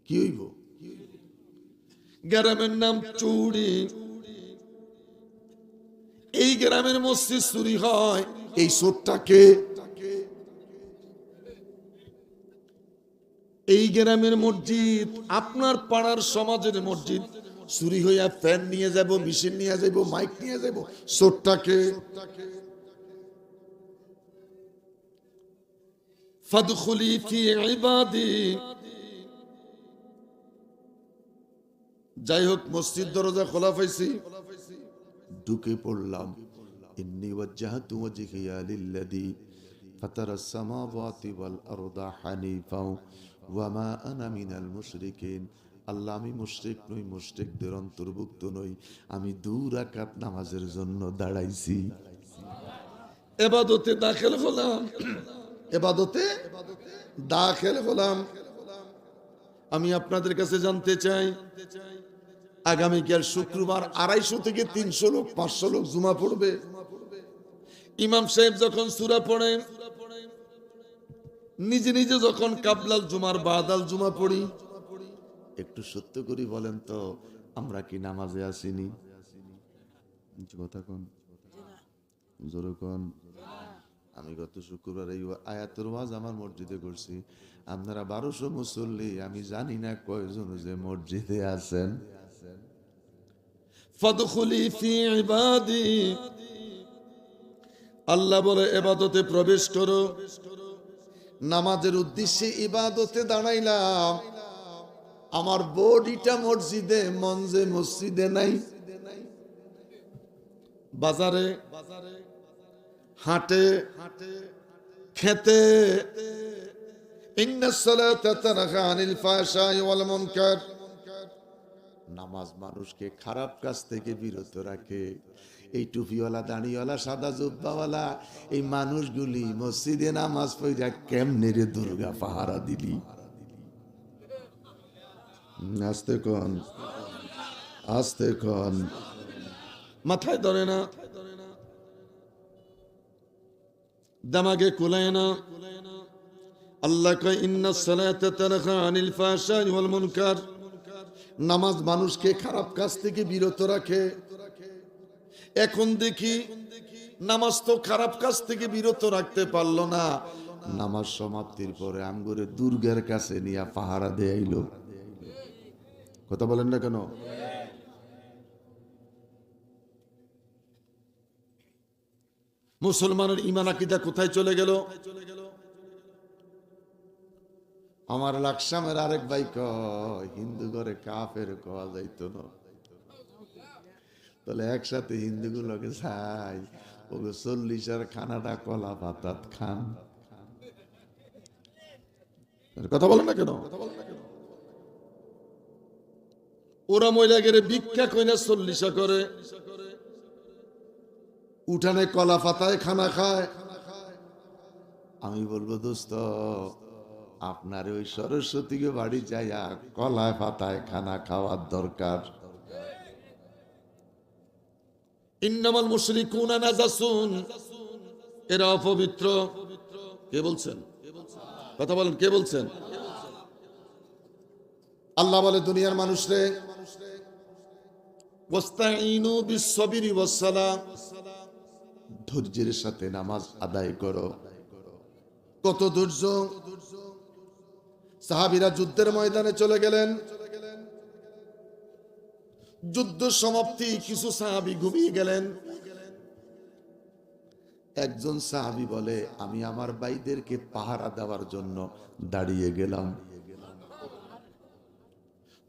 কি হইব? গ্রামের নাম চুরি, এই গ্রামের মসজিদ চুরি হয়। এই চোরটাকে এই গ্রামের মসজিদ, আপনার পাড়ার সমাজের মসজিদ চুরি হইয়া ফ্যান নিয়ে যাব, মেশিন নিয়ে যাব, মাইক নিয়ে যাব। চোরটাকে ফাদখুলি ফি ইবাদি। যাই হোক, মসজিদ দরজা খোলা পাইছি, ঢুকে পড়লাম। ইন্নী ওয়াজ্জাহতু ওয়াজহিয়া লিল্লাযী ফাতারাস সামাওয়াতি ওয়াল আরদা হানিফাও ওয়া মা আনা মিনাল মুশরিকিন। আল্লাহ, আমি মুশরিক নই, মুশরিকদের অন্তর্ভুক্ত নই। আমি 2 রাকাত নামাজের জন্য দাঁড়াইছি। ইবাদতে দাখিল হলাম, ইবাদতে দাখিল হলাম। আমি আপনাদের কাছে জানতে চাই, আগামীকাল শুক্রবার 250 থেকে 300 লোক, 500 লোক জুমা পড়বে। ইমাম সাহেব যখন সূরা পড়ে, নিজে নিজে যখন কাবলাল জুমার বাদাল জুমা পড়ি, একটু সত্য করে বলেন তো, আমরা কি নামাজে আসিনি? কথা কোন, জোরে কোন। আমি গত শুক্রবার এই আয়াতের ওয়াজ আমার মসজিদে করছি। আপনারা 1200 মুসল্লি, আমি জানি না কয়জন যে মসজিদে আছেন। ফাদখুলি ফি ইবাদি, আল্লাহ বলে ইবাদতে প্রবেশ করো। নামাজের উদ্দেশ্যে ইবাদতে দাঁড়াইলাম। আমার বডিটা মসজিদে, মন যে মসজিদে নাই। বাজারে, হাটে, খেতে, ইন্নাস সালাতা তানহা আনিল ফাহশাই ওয়াল মুনকার। নামাজ মানুষকে খারাপ কাজ থেকে বিরত রাখে। এই টুপিওয়ালা, দাড়িওয়ালা, সাদা জুব্বাওয়ালা এই মানুষগুলি মসজিদে নামাজ পড়া কেমনে রে দুর্গা পাহারা দিলি? আস্তে কোন, আস্তে কোন, মাথায় ধরে না, দামাগে কুলায় না। আল্লাহ কয় ইন্নাস সালাতা তানহা আনিল ফাহশাই ওয়াল মুনকার। নামাজ মানুষকে খারাপ কাজ থেকে বিরত রাখে। এখন দেখি নামাজ তো খারাপ কাজ থেকে বিরত রাখতে পারলো না। নামাজ সমাপ্তির পরে আমগরে দুর্গের কাছে নিয়ে পাহারা দিয়ে আইলো। কথা বলেন না কেন? মুসলমানের ঈমান আকীদা কোথায় চলে গেল? আমার লাকসামের আরেক ভাই কয় হিন্দু ঘরে কাফের কোয়া যাইতো না। তাহলে একসাথে হিন্দুগুলোকে চাই ওকে 40 খানাটা কলা পাতাত খান। কথা বলেন না কেন? ওরা মহিলা গেলে ভিক্ষা কইনা 40 করে, উঠানে কলা পাতায় খানা খায়। আমি বলবো দোস্ত, আপনার ওই সরস্বতীকে বাড়ি যাইয়া কলা পাতায় খানা খাওয়ার দরকার। ইন্নামাল মুশরিকুনা নাজাসুন, এরা অপবিত্র। কে বলছেন? কথা বলেন, কে বলছেন? আল্লাহ বলে দুনিয়ার মানুষরে ওয়াস্তাইনু বিস-সাবরি ওয়াস-সালাহ, ধৈর্যের সাথে নামাজ আদায় করো। কত ধৈর্য! সাহাবীরা যুদ্ধের ময়দানে চলে গেলেন, যুদ্ধ সমাপ্তি, কিছু সাহাবী ঘুমিয়ে গেলেন। একজন সাহাবী বলে আমি আমার ভাইদেরকে পাহারা দেওয়ার জন্য দাঁড়িয়ে গেলাম।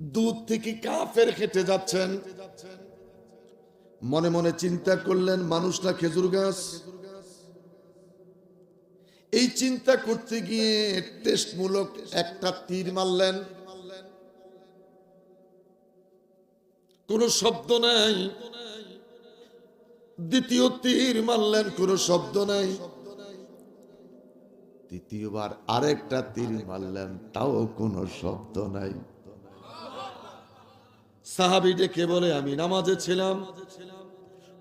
দূর থেকে কাফের হেঁটে যাচ্ছেন, মনে মনে চিন্তা করলেন মানুষটা খেজুর গাছ। এই চিন্তা করতে গিয়ে টেস্টমূলক একটা তীর মারলেন, কোন শব্দ নাই। দ্বিতীয় তীর মারলেন, কোন শব্দ নাই। তৃতীয়বার আরেকটা তীর মারলেন, তাও কোনো শব্দ নাই। সাহাবী ডেকে বলে আমি নামাজে ছিলাম।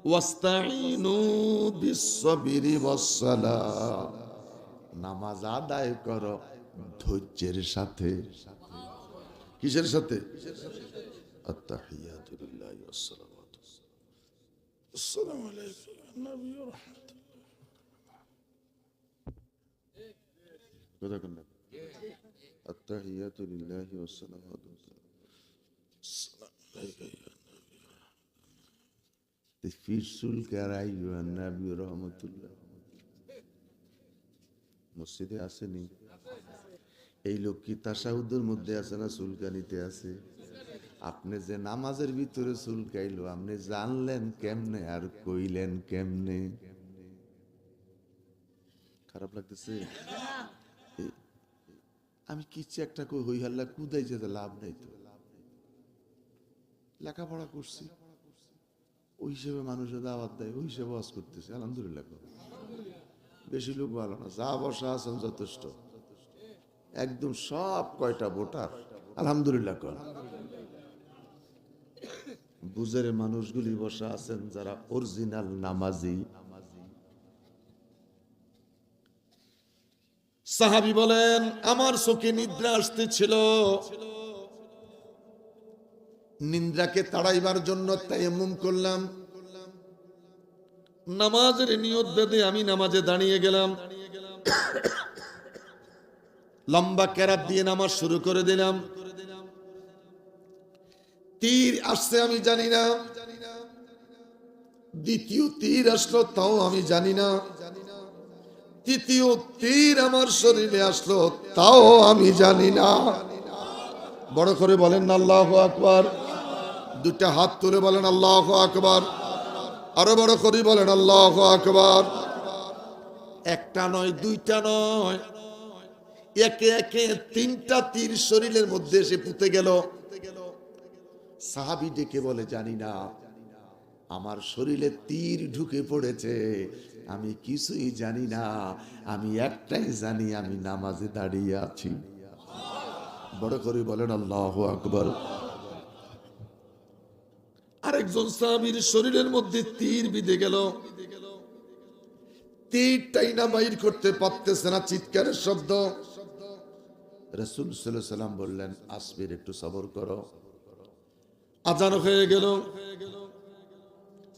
ওয়াস্তাইনু বিস-সাবরি ওয়াস-সালাহ, নামাজ আদায় করো ধৈর্যের সাথে। কিসের সাথে? আত-তাহিয়াতু লিল্লাহি ওয়াস-সালাওয়াতু আসসালামু আলাইকুম নবী ওয়া রাহমাতুল্লাহ। কথা কোন? আত-তাহিয়াতু লিল্লাহি ওয়াস-সালাওয়াতু মসজিদে আসেনি? এই লোক কি তাশাহুদের মধ্যে আছে না চুলকানিতে আছে? আপনি যে নামাজের ভিতরে চুলকাইলো, আপনি জানলেন কেমনে আর কইলেন কেমনে? খারাপ লাগতেছে? আমি কিছু একটা কই হই হাল্লা কুদাই যেতে লাভ নাই তো। লেখাপড়া করছি, ওই হিসেবে মানুষের দাওয়াত দেয়, ওই হিসেবে ওয়াজ করতেছে। আলহামদুলিল্লাহ। বেশি লোক ভালো না, যা বসা আছেন যথেষ্ট। একদম সব কয়টা ভোটার আলহামদুলিল্লাহ কর। বুঝের মানুষগুলি বসা আছেন যারা অরিজিনাল নামাজি। সাহাবী বলেন আমার চোখে নিদ্রা আসতেছিল, নিদ্রাকে তাড়াইবার জন্য তায়াম্মুম করলাম। নামাজের নিয়ত বেঁধে আমি নামাজে দাঁড়িয়ে গেলাম। লম্বা কেরাত দিয়ে নামাজ শুরু করে দিলাম। তীর আসছে আমি জানি না, দ্বিতীয় তীর আসলো তাও আমি জানি না, তৃতীয় তীর আমার শরীরে আসলো তাও আমি জানি না। বড় করে বলেন আল্লাহু আকবার। দুটা হাত তুলে বলেন আল্লাহু আকবার। আরো বড় করে বলেন আল্লাহু আকবার। একটা নয়, দুইটা নয়, একে একে 3টা তীর শরীরের মধ্যে এসে পুঁতে গেল। সাহাবী ডেকে বলে জানি না, আমার শরীরে তীর ঢুকে পড়েছে, আমি কিছুই জানি না, আমি একটাই জানি আমি নামাজে দাঁড়িয়ে আছি। বড় করে বলেন আল্লাহু আকবার। আরেকজন সাহাবীর শরীরের মধ্যে তীর বিঁধে গেল, তীরটাই না বাইর করতে পারতেছে না, চিৎকারের শব্দ। রাসূল সাল্লাল্লাহু আলাইহি সাল্লাম বললেন আসবির, একটু সবর করো। আজান হয়ে গেল।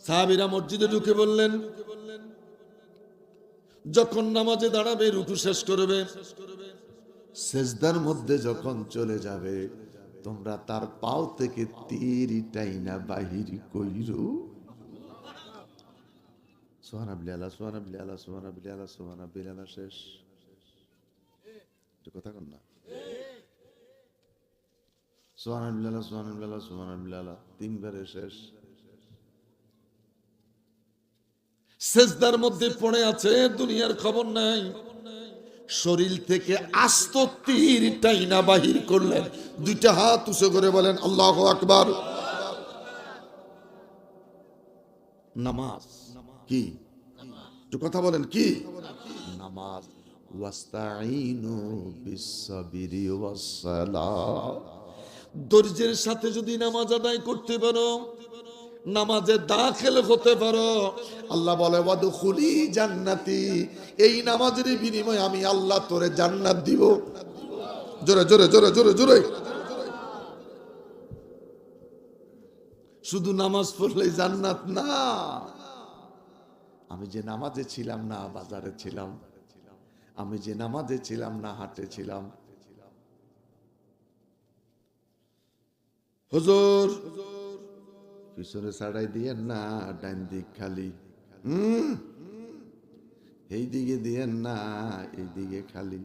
সাহাবীরা মসজিদে ঢুকে বললেন যখন নামাজে দাঁড়াবে রুকু শেষ করবে, সেজদার মধ্যে যখন চলে যাবে, তোমরা তার পাও থেকে তীর টাইনা বাহির কইরো। সুবহানাল্লাহ সুবহানাল্লাহ সুবহানাল্লাহ সুবহানাল্লাহ শেষ। একটু কথা কন না। সুবহানাল্লাহ সুবহানাল্লাহ সুবহানাল্লাহ তিনবারে শেষ। সেজদার মধ্যে পড়ে আছে, দুনিয়ার খবর নাই। শরীর থেকে আস্ত তীর টাইনা বাহির করলেন। দুইটা হাত উঁচু করে বলেন আল্লাহু আকবার। নামাজ কি? একটু কথা বলেন কি নামাজ? ওয়াস্তাইনু বিসসাবিরি ওয়াসসালাহ। ধৈর্যের সাথে যদি নামাজ আদায় করতে পারো, নামাজে দাখিল হতে পারো, আল্লাহ বলে ওয়াদখুলি জান্নাতি, এই নামাজের বিনিময়ে আমি আল্লাহ তোরে জান্নাত দিব। জোরে জোরে জোরে জোরে জোরে। শুধু নামাজ পড়লেই জান্নাত না। আমি যে নামাজে ছিলাম না বাজারে ছিলাম, আমি যে নামাজে ছিলাম না হাটে ছিলাম। হুজুর পিছনে ছাড়াই দিয়েন না, ডান দিক খালি। এই দিকে দিয়েন না, এই দিকে খালি।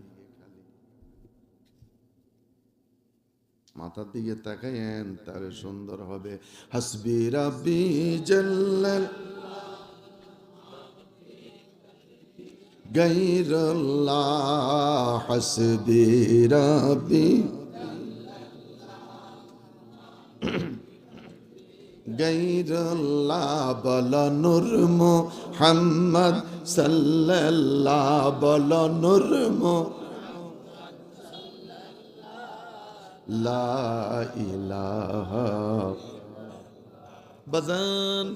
মাথার দিকে তাকাইয়েন, তাহলে সুন্দর হবে। হাসবি রাব্বি জাল্লাল গায়রুল্লাহ, হাসবি রাব্বি গায়রুল্লাহ, বলো নূর মুহাম্মদ সাল্লাল্লাহ, বলো নূর লা ইলাহা। বাজান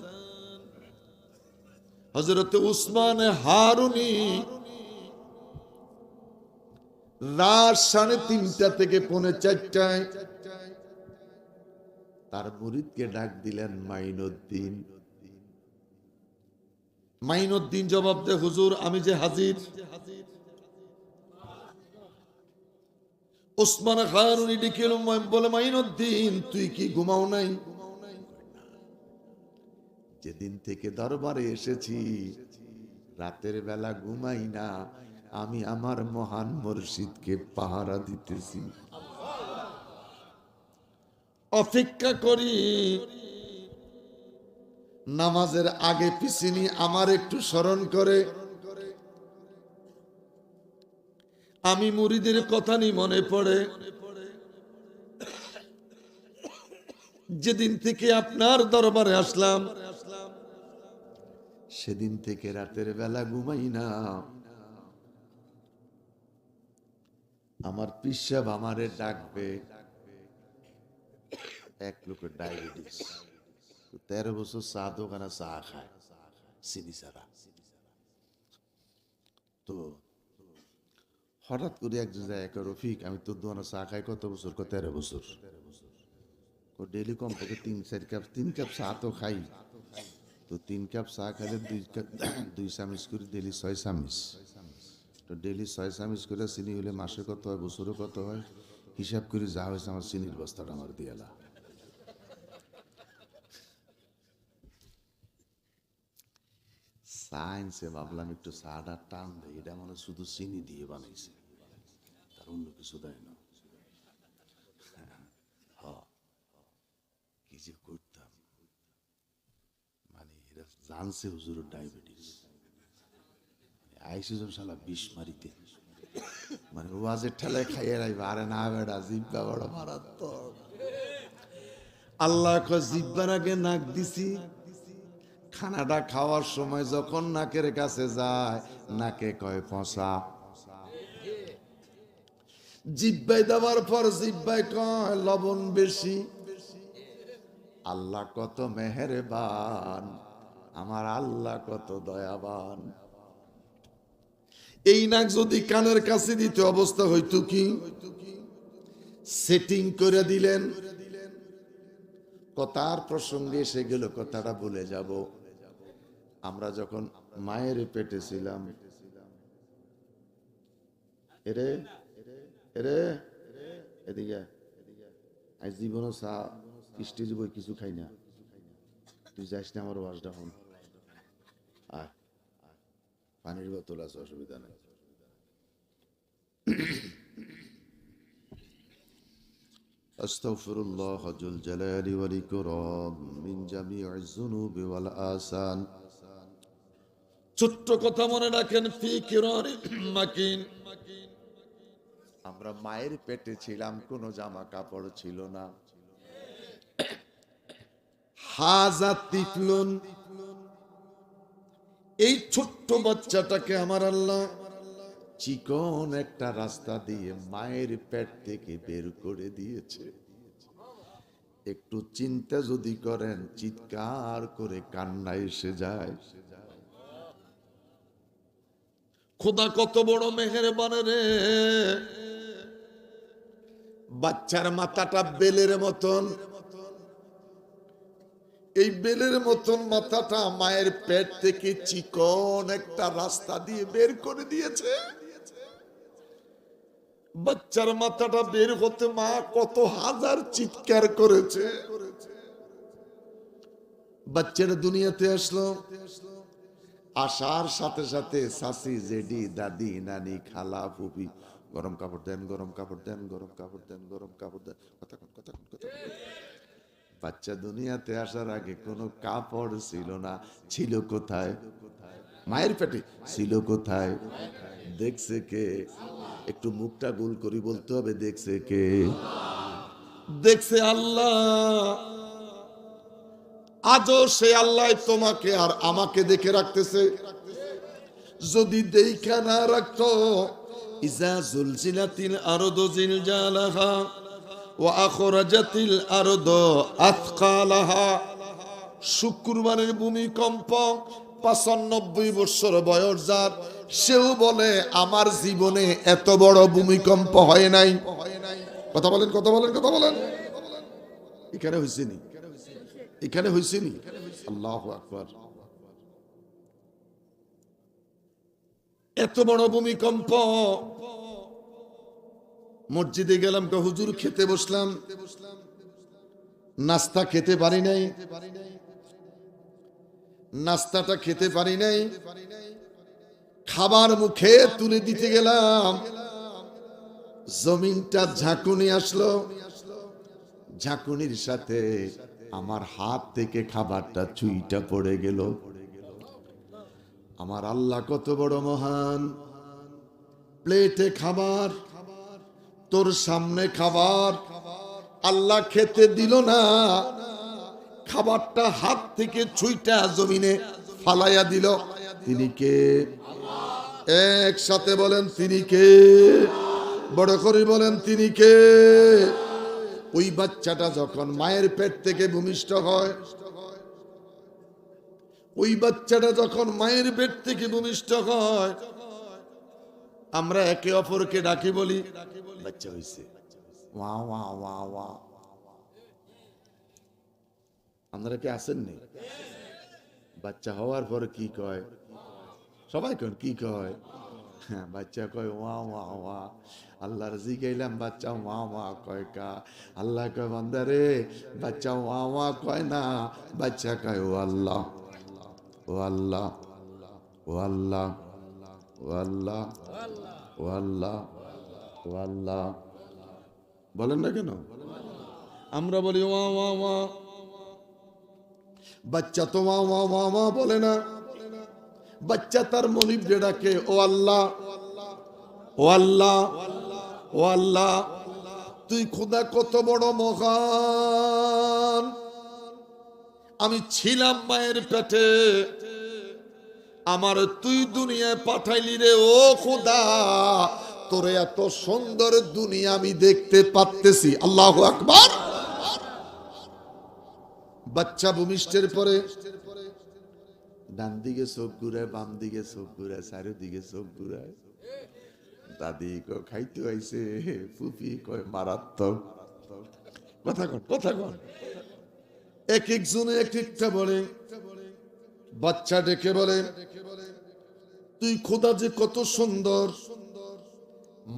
হযরত উসমান হারুনি রাত 3:30 থেকে 4:30 তার মুরিদকে ডাক দিলেন মাইনুদ্দিন। মাইনুদ্দিন জবাব দে, হুজুর আমি যে হাজির। উসমান হারুনি ডেকে বলে, মাইনুদ্দিন তুই কি ঘুমাও নাই? যেদিন থেকে দরবারে এসেছি রাতের বেলা ঘুমাই না, আমি আমার মহান মুর্শিদকে পাহারা দিতেছি, অপেক্ষা করি। নামাজের আগে পিছিয়ে আমার একটু স্মরণ করে, আমি মুরিদের কথা নি মনে পড়ে। যেদিন থেকে আপনার দরবারে আসলাম সেদিন থেকে রাতের বেলা ঘুমাই না। আমার পিসাব আমারে ডাকবে। এক লোকের ডায়াবেটিস, 13 বছর চা দোকানে চা খায় চিনি ছাড়া। তো হঠাৎ করে একজন যায়, রফিক আমি তোর দোকানে চা খাই কত বছর? 13 বছর। ডেলি কমপক্ষে 3 কাপ চা তো খাই। তো 3 কাপ চা খাইলে 2 চামচ করে ডেলি 6 চামচ। তো ডেলি 6 চামচ করে চিনি হলে মাসে কত হয়, বছরে কত হয়? হিসাব করে যা হয়েছে আমার চিনির বস্তাটা আমার দিয়ালা। সায়েন্সে ভাবলাম একটু চাটা টান দেয়, এটা মানে শুধু চিনি দিয়ে বানাইছে, তার অন্য কিছু দেয় না। কি যে করতাম, মানে এরা জানছে হুজুরের ডায়াবেটিস, আইসিজন শালা বিষ মারিতে, মানে ওয়াজের ঠেলায় খাইয়ে রাখবে। আরে না বেড়া, জিব্বা বড় মারাত্মক। আল্লাহ জিব্বার আগে নাক দিছি। খানাটা খাওয়ার সময় যখন নাকের কাছে যায়, নাকে কয় ফসা। জিব্বাই দেওয়ার পর জিব্বাই কয় লবণ বেশি। আল্লাহ কত মেহেরবান, আমার আল্লাহ কত দয়াবান। এই নাক যদি কানের কাছে দিতে অবস্থা হইতো কি? সেটিং করে দিলেন। কথার প্রসঙ্গে এসে গেল, কথাটা বলে যাব। আমরা যখন মায়ের পেটে ছিলাম, এরে এরে এদিকে আজ জীবনও চা স্টেজ বই কিছু খাই না, তুই যাস না আমার ওয়াজটা হন। আয়, পানির বোতল আছে, অসুবিধা নেই। আস্তাগফিরুল্লাহ যুল জালালি ওয়াল ইকরাম মিন জামিইজ যুনুবি ওয়াল আসান। ছোট্ট কথা মনে রাখেন, ফি কিরারিন মাকিন। আমরা মায়ের পেটে ছিলাম, কোনো জামা কাপড় ছিল না। হাযা তিফলুন, এই ছোট্ট বাচ্চাটাকে আমার আল্লাহ চিকন একটা রাস্তা দিয়ে মায়ের পেট থেকে বের করে দিয়েছে। একটু চিন্তা যদি করেন, চিৎকার করে কান্না এসে যায়। খোদা কত বড় মেহেরবান রে। বাচ্চার মাথাটা বেলের মতন, এই বেলের মতন মাথাটা মায়ের পেট থেকে চিকন একটা রাস্তা দিয়ে বের করে দিয়েছে। বাচ্চার মাথাটা বের হতে মা কত হাজার চিৎকার করেছে। বাচ্চারা দুনিয়াতে আসলো, আসার সাথে সাথে শাশি, জেডি, দাদি, নানি, খালা, ফুপি গরম কাপড় দেন, গরম কাপড় দেন, গরম কাপড় দেন, গরম কাপড় দেন। কথা কোন, কথা কোন, কথা কোন। বাচ্চা দুনিয়াতে আসার আগে কোনো কাপড় ছিল না। ছিল কোথায়? মায়ের পেটে। ছিল কোথায়? দেখছে কে? একটু মুখটা গোল করি বলতে হবে, দেখছে কে? দেখছে আল্লাহ। আজও সে আল্লাহ তোমাকে আর আমাকে দেখে রাখতেছে। যদি দেখা না রাখতো, ইজা জুলজিলাতিল আরদু জিলজালাহা ওয়া আখরাজাতিল আরদু আথকালাহা। শুক্রবারের ভূমিকম্প ৯৫ বছর বয়স যার, সেও বলে আমার জীবনে এত বড় ভূমিকম্প হয় নাই। কথা বলেন, কথা বলেন, কথা বলেন। এখানে হয়েছে নি? এখানে হয়েছে নি? আল্লাহু আকবার। এত বড় ভূমিকম্প। মসজিদে গেলাম, হুজুর খেতে বসলাম, নাস্তা খেতে পারি নাই, নাস্তাটা খেতে পারি নাই। খাবার মুখে তুলে দিতে গেলাম, জমিনটা ঝাঁকুনি আসলো। ঝাঁকুনির সাথে আমার হাত থেকে খাবারটা চুইটা পড়ে গেল। আমার আল্লাহ কত বড় মহান। প্লেটে খাবার, তোর সামনে খাবার, আল্লাহ খেতে দিল না, খাবারটা হাত থেকে ছুঁইটা জমিনে ফালাইয়া দিল। তিনি কে? একসাথে বলেন, তিনি কে? বড় করে বলেন, তিনি কে? ওই বাচ্চাটা যখন মায়ের পেট থেকে ভূমিষ্ঠ হয়, ওই বাচ্চাটা যখন মায়ের পেট থেকে ভূমিষ্ঠ হয়, আমরা একে অপরকে ডাকি, বলি বাচ্চা হইছে, ওয়া ওয়া ওয়া ওয়া। আপনারা কি আসেননি? বাচ্চা হওয়ার পর কি কয়? সবাই কন কি কয়? হ্যাঁ, বাচ্চা কয় ওয়া ওয়া ওয়া। আল্লাহর জিগাইলাম, বাচ্চা ওয়া ওয়া কয় কা? আল্লাহ কয় বান্দারে, বাচ্চা ওয়া ওয়া কয় না, বাচ্চা কয় ও আল্লাহ, ও আল্লাহ, ও আল্লাহ, ও আল্লাহ, ও আল্লাহ, ও আল্লাহ। বলেন না কেন? আমরা বলি ওয়া ওয়া ওয়া। বাচ্চা তো ওয়া ওয়া ওয়া ওয়া বলে না। বাচ্চা তার মনিব যে ডাকে, ও আল্লাহ, ও আল্লাহ, ও আল্লাহ। তুই খোদা কত বড় মহান। আমি ছিলাম মায়ের পেটে, আমার তুই দুনিয়ায় পাঠাইলি রে। ও খোদা, তোরে এত সুন্দর দুনিয়া আমি দেখতে পাচ্তেছি। আল্লাহু আকবার। বাচ্চা ভূমিষ্ঠের পরে ডান দিকে চোখ ঘুরায়, বাম দিকে চোখ ঘুরায়, চারিদিকে চোখ ঘুরায়। দাদি কয় খাইতে আইছে, ফুফি কয় মারাত্মক। কথা কন, কথা কন। এক একজনে এক একটা বলে। বাচ্চা ডেকে বলে, তুই খোদা যে কত সুন্দর।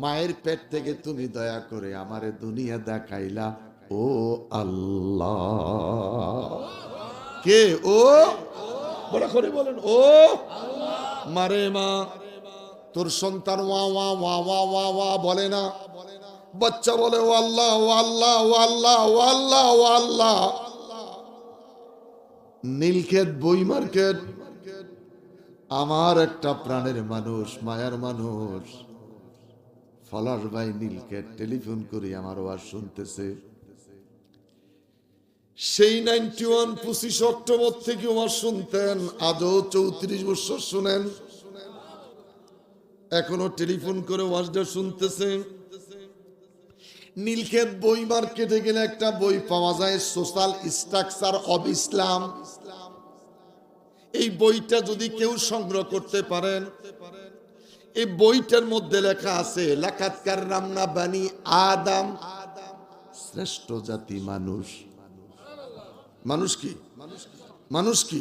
মায়ের পেট থেকে তুমি দয়া করে আমারে দুনিয়া দেখাইলা, ও আল্লাহ। কে ও? বড় করে বলেন, ও মারে মা, তোর সন্তান ওয়া ওয়া ওয়া ওয়া ওয়া ওয়া বলে না, বাচ্চা বলে ও আল্লাহ ও আল্লাহ ও আল্লাহ ও আল্লাহ ও আল্লাহ। নীলক্ষেত বই মার্কেট, আমার একটা প্রাণের মানুষ, মায়ার মানুষ, ফলার ভাই নীলক্ষেত টেলিফোন করে আমার ওয়াজ শুনতেছে। সেই 91 25 অক্টোবর থেকে ওয়াজ শুনতেন, আজও 34 বছর শুনেন, এখনো টেলিফোন করে ওয়াজটা শুনতেছে। নীলক্ষেত বই মার্কেটে গেলে একটা বই পাওয়া যায়, সোশ্যাল স্ট্রাকচার অব ইসলাম। এই বইটা যদি কেউ সংগ্রহ করতে পারেন, এই বইটার মধ্যে লেখা আছে লাকাত কাররামনা বানি আদম, শ্রেষ্ঠ জাতি মানুষ। মানুষ কি? মানুষ কি?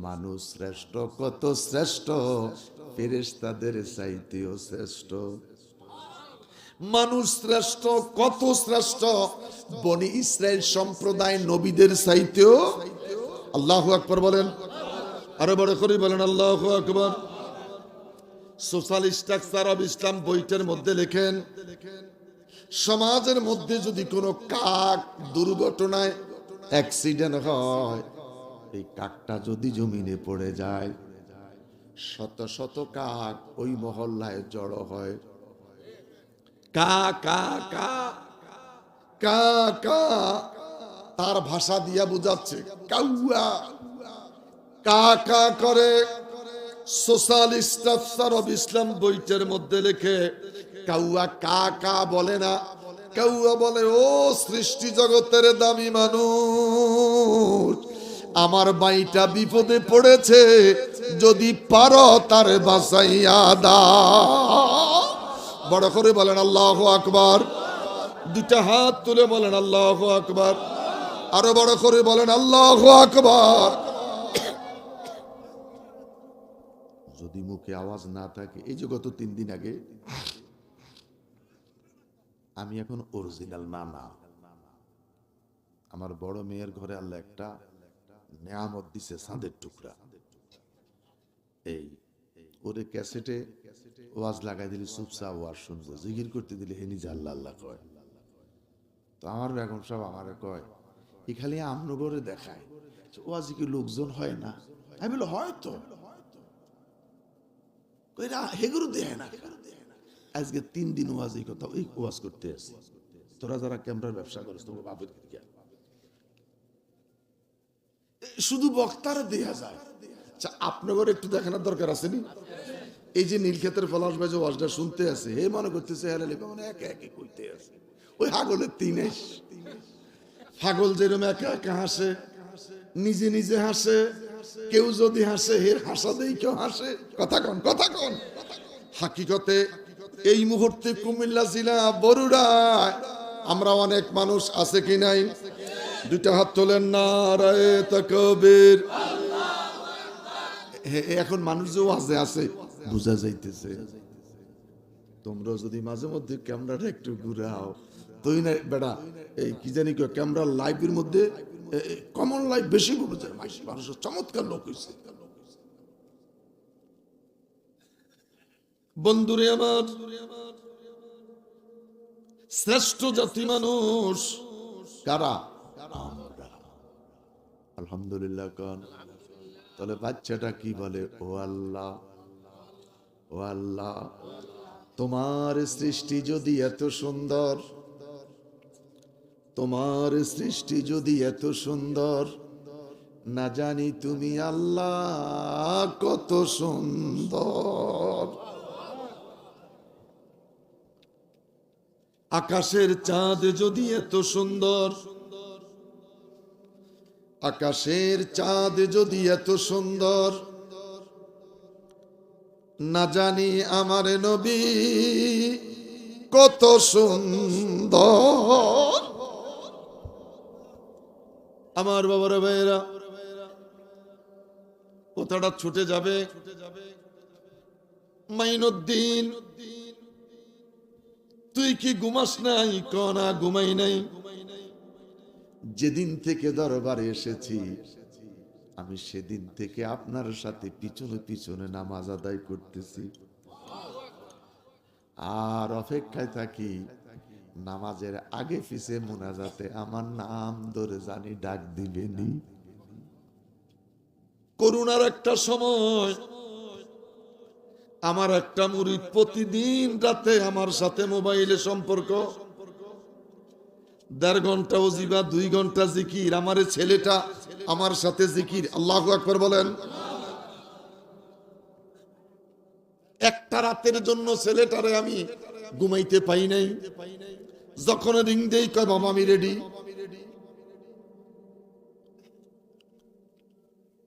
মানুষ শ্রেষ্ঠ, কত শ্রেষ্ঠ, ফেরেশতাদের চাইতেও শ্রেষ্ঠ। মানুষ শ্রেষ্ঠ, কত শ্রেষ্ঠ, বনি ইসরাইল সম্প্রদায় নবীদের চাইতেও। আল্লাহু আকবার বলেন, আরো বড় করে বলেন আল্লাহু আকবার। সোশ্যাল স্ট্রাকচার অব ইসলাম বইটার মধ্যে লেখেন, সমাজের মধ্যে যদি কোনো কাক দুর্ঘটনায় অ্যাক্সিডেন্ট হয়, এই কাকটা যদি জমিনে পড়ে যায়, শত শত কাক ওই মহল্লায় জড়ো হয়। কা কা কা কা কা, তার ভাষা দিয়া বুঝাচ্ছে কাউয়া, কা কা করে। সোশ্যাল স্ট্রাকচার অব ইসলাম বইটার মধ্যে লেখে, কাউয়া কা কা বলে না, কাউয়া বলে ও সৃষ্টি জগতের দামি মানুষ, আমার বাইটা বিপদে পড়েছে, যদি পারো তার বাঁচাইয়া দাও। বড় করে বলেন আল্লাহু আকবার। দুটা হাত তুলে বলেন আল্লাহু আকবার। আরো বড় করে বলেন আল্লাহু আকবার। যদি মুখে আওয়াজ না থাকে, এই যে গত 3 দিন আগে, আমি এখন অরিজিনাল নানা, আমার বড় মেয়ের ঘরে আল্লাহ একটা নেয়ামত দিছে, চাঁদের টুকরা। এই ওরে ক্যাসেটে ওয়াজ লাগাই দিলে চুপচাপ ওয়াজ শুনবো, জিকির করতে দিলে হে নিজে আল্লাহ আল্লাহ কয়। তো আমার বেগম সব আমারে কয়, এ খালি আমনগরে দেখায়, ওয়াজ কি লোকজন হয় না? আমি বলি হয়তো, হেগুরু দেয় না। আজকে 3 দিন ওয়াজ, এই কথা ওই ওয়াজ করতে আসি। তোরা যারা ক্যামেরার ব্যবসা করিস, তোমার বাপের দিকে শুধু বক্তারা দেয়া যায়। আচ্ছা, আপনাদের একটু দেখানোর দরকার আছে নি? এই যে নীলক্ষেতের পলাশ ভাই যে ওয়াজটা শুনতে আছে, হে মনে করতেছে হেলালি মানে একে একে কইতে আছে। ওই হাগলের 3 ছাগল যেরকম একা একা হাসে, নিজে নিজে হাসে, কেউ যদি হাসে হের হাসা দেই কেউ হাসে। কথা কন, কথা কন। হাকিকতে এই মুহূর্তে কুমিল্লা জেলা বরুড়ায় আমরা অনেক মানুষ আছে কি নাই? দুটা হাত তোলেন, নারায়ে তাকবীর। এখন মানুষ যে ওয়াজে আছে বুঝা যাইতেছে। তোমরা যদি মাঝে মধ্যে ক্যামেরাটা একটু ঘুরাও, তুই না বেটা এই কি জানি ক্যামেরা লাইভের মধ্যে কমন লাইফ বেশি বুঝে, মানুষের চমৎকার লোক হয়েছে। বন্ধুরে আমার, শ্রেষ্ঠ জাতি মানুষ কারা? আমরা। আলহামদুলিল্লাহ কোন? তাহলে বাচ্চাটা কি বলে? ও আল্লাহ, ও আল্লাহ, তোমার সৃষ্টি যদি এত সুন্দর, তোমার সৃষ্টি যদি এত সুন্দর, না জানি তুমি আল্লাহ কত সুন্দর। আকাশের চাঁদ যদি এত সুন্দর, আকাশের চাঁদ যদি এত সুন্দর, না জানি আমার নবী কত সুন্দর। আমার বাবার ভাইয়েরা, কথাটা ছুটে যাবে। মাইনুদ্দিন তুই কি ঘুমাস নাই? কনা ঘুমাই নাই। যেদিন থেকে দরবারে এসেছি আমি সেদিন থেকে আপনার সাথে পিছনে পিছনে নামাজ আদায় করতেছি, আর অপেক্ষায় থাকি নামাজের আগে পিছে মোনাজাতে আমার নাম ধরে জানি ডাক দিবেনি। করুণার একটা সময় আমার একটা মুরিদ প্রতিদিন রাতে আমার সাথে মোবাইলে সম্পর্ক, 1.5 ঘন্টা ওজিবা, 2 ঘন্টা জিকির। আমার ছেলেটা আমার সাথে জিকির, আল্লাহু আকবার বলেন। একটা রাতের জন্য ছেলেটারে আমি ঘুমাইতে পাই নাই। যখন রিং দেই কয় বাবা আমি রেডি।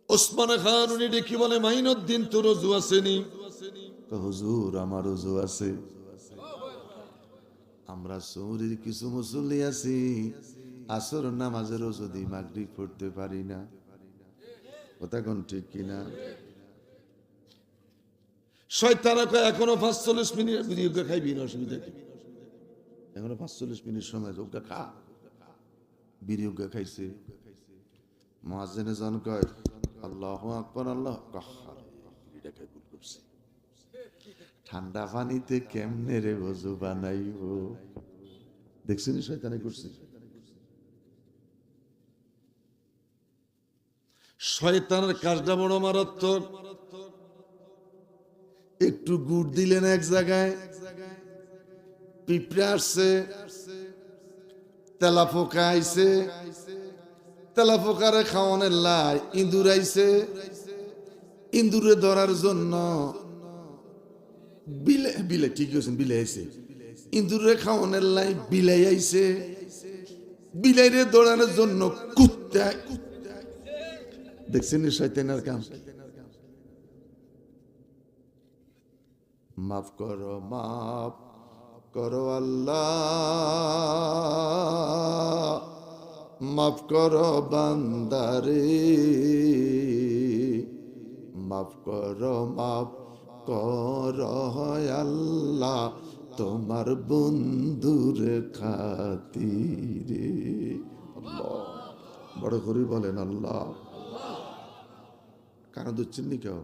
ওসমান খান উনি ডেকে বলে মাইনুদ্দিন তোর ওযু আসেনি? হুজুর আমার ওযু আছে। আমরা সৌরির কিছু মুসল্লি আছি আসর নামাজের ওযু দিয়ে মাগরিব পড়তে পারি না। কথা কোন ঠিক কিনা? শয়তান কয় এখনো 45 মিনিট বিরিয়োগ খাইবি না, অসুবিধা কি? এখনো 45 মিনিট সময় যোগা খা। বিরিয়োগ খাইছে। মুয়াজ্জিনে জন কয় আল্লাহু আকবার, আল্লাহ কাহ্হার, এটা খাই ভুল করছে। ঠান্ডা পানিতে কেমনে রে ওযু বানাইবো? দেখছেন শয়তানে করছে। শয়তানের কাজটা বড় মারাত্মক। একটু গুড় দিলেন এক জায়গায়, পিঁপড়ে আসছে, তেলাপোকা আইছে, তেলাপোকারে খাওয়ানোর লাই ইঁদুর আইছে, ইঁদুরে ধরার জন্য বিলে বিলে ঠিক আছে বিলে আইছে, ইঁদুরে খাওয়ানোর লাই বিলাই আইছে, বিলাইরে ধরার জন্য কুত্তা। দেখছেন শয়তানের কাম। মাফ করো আল্লাহ, মাফ করো বান্দারে, মাফ করো আল্লাহ তোমার বন্ধুর খাতিরে। আল্লাহ বড় করে বলেন আল্লাহ। কেন ধরছেন নি? কেউ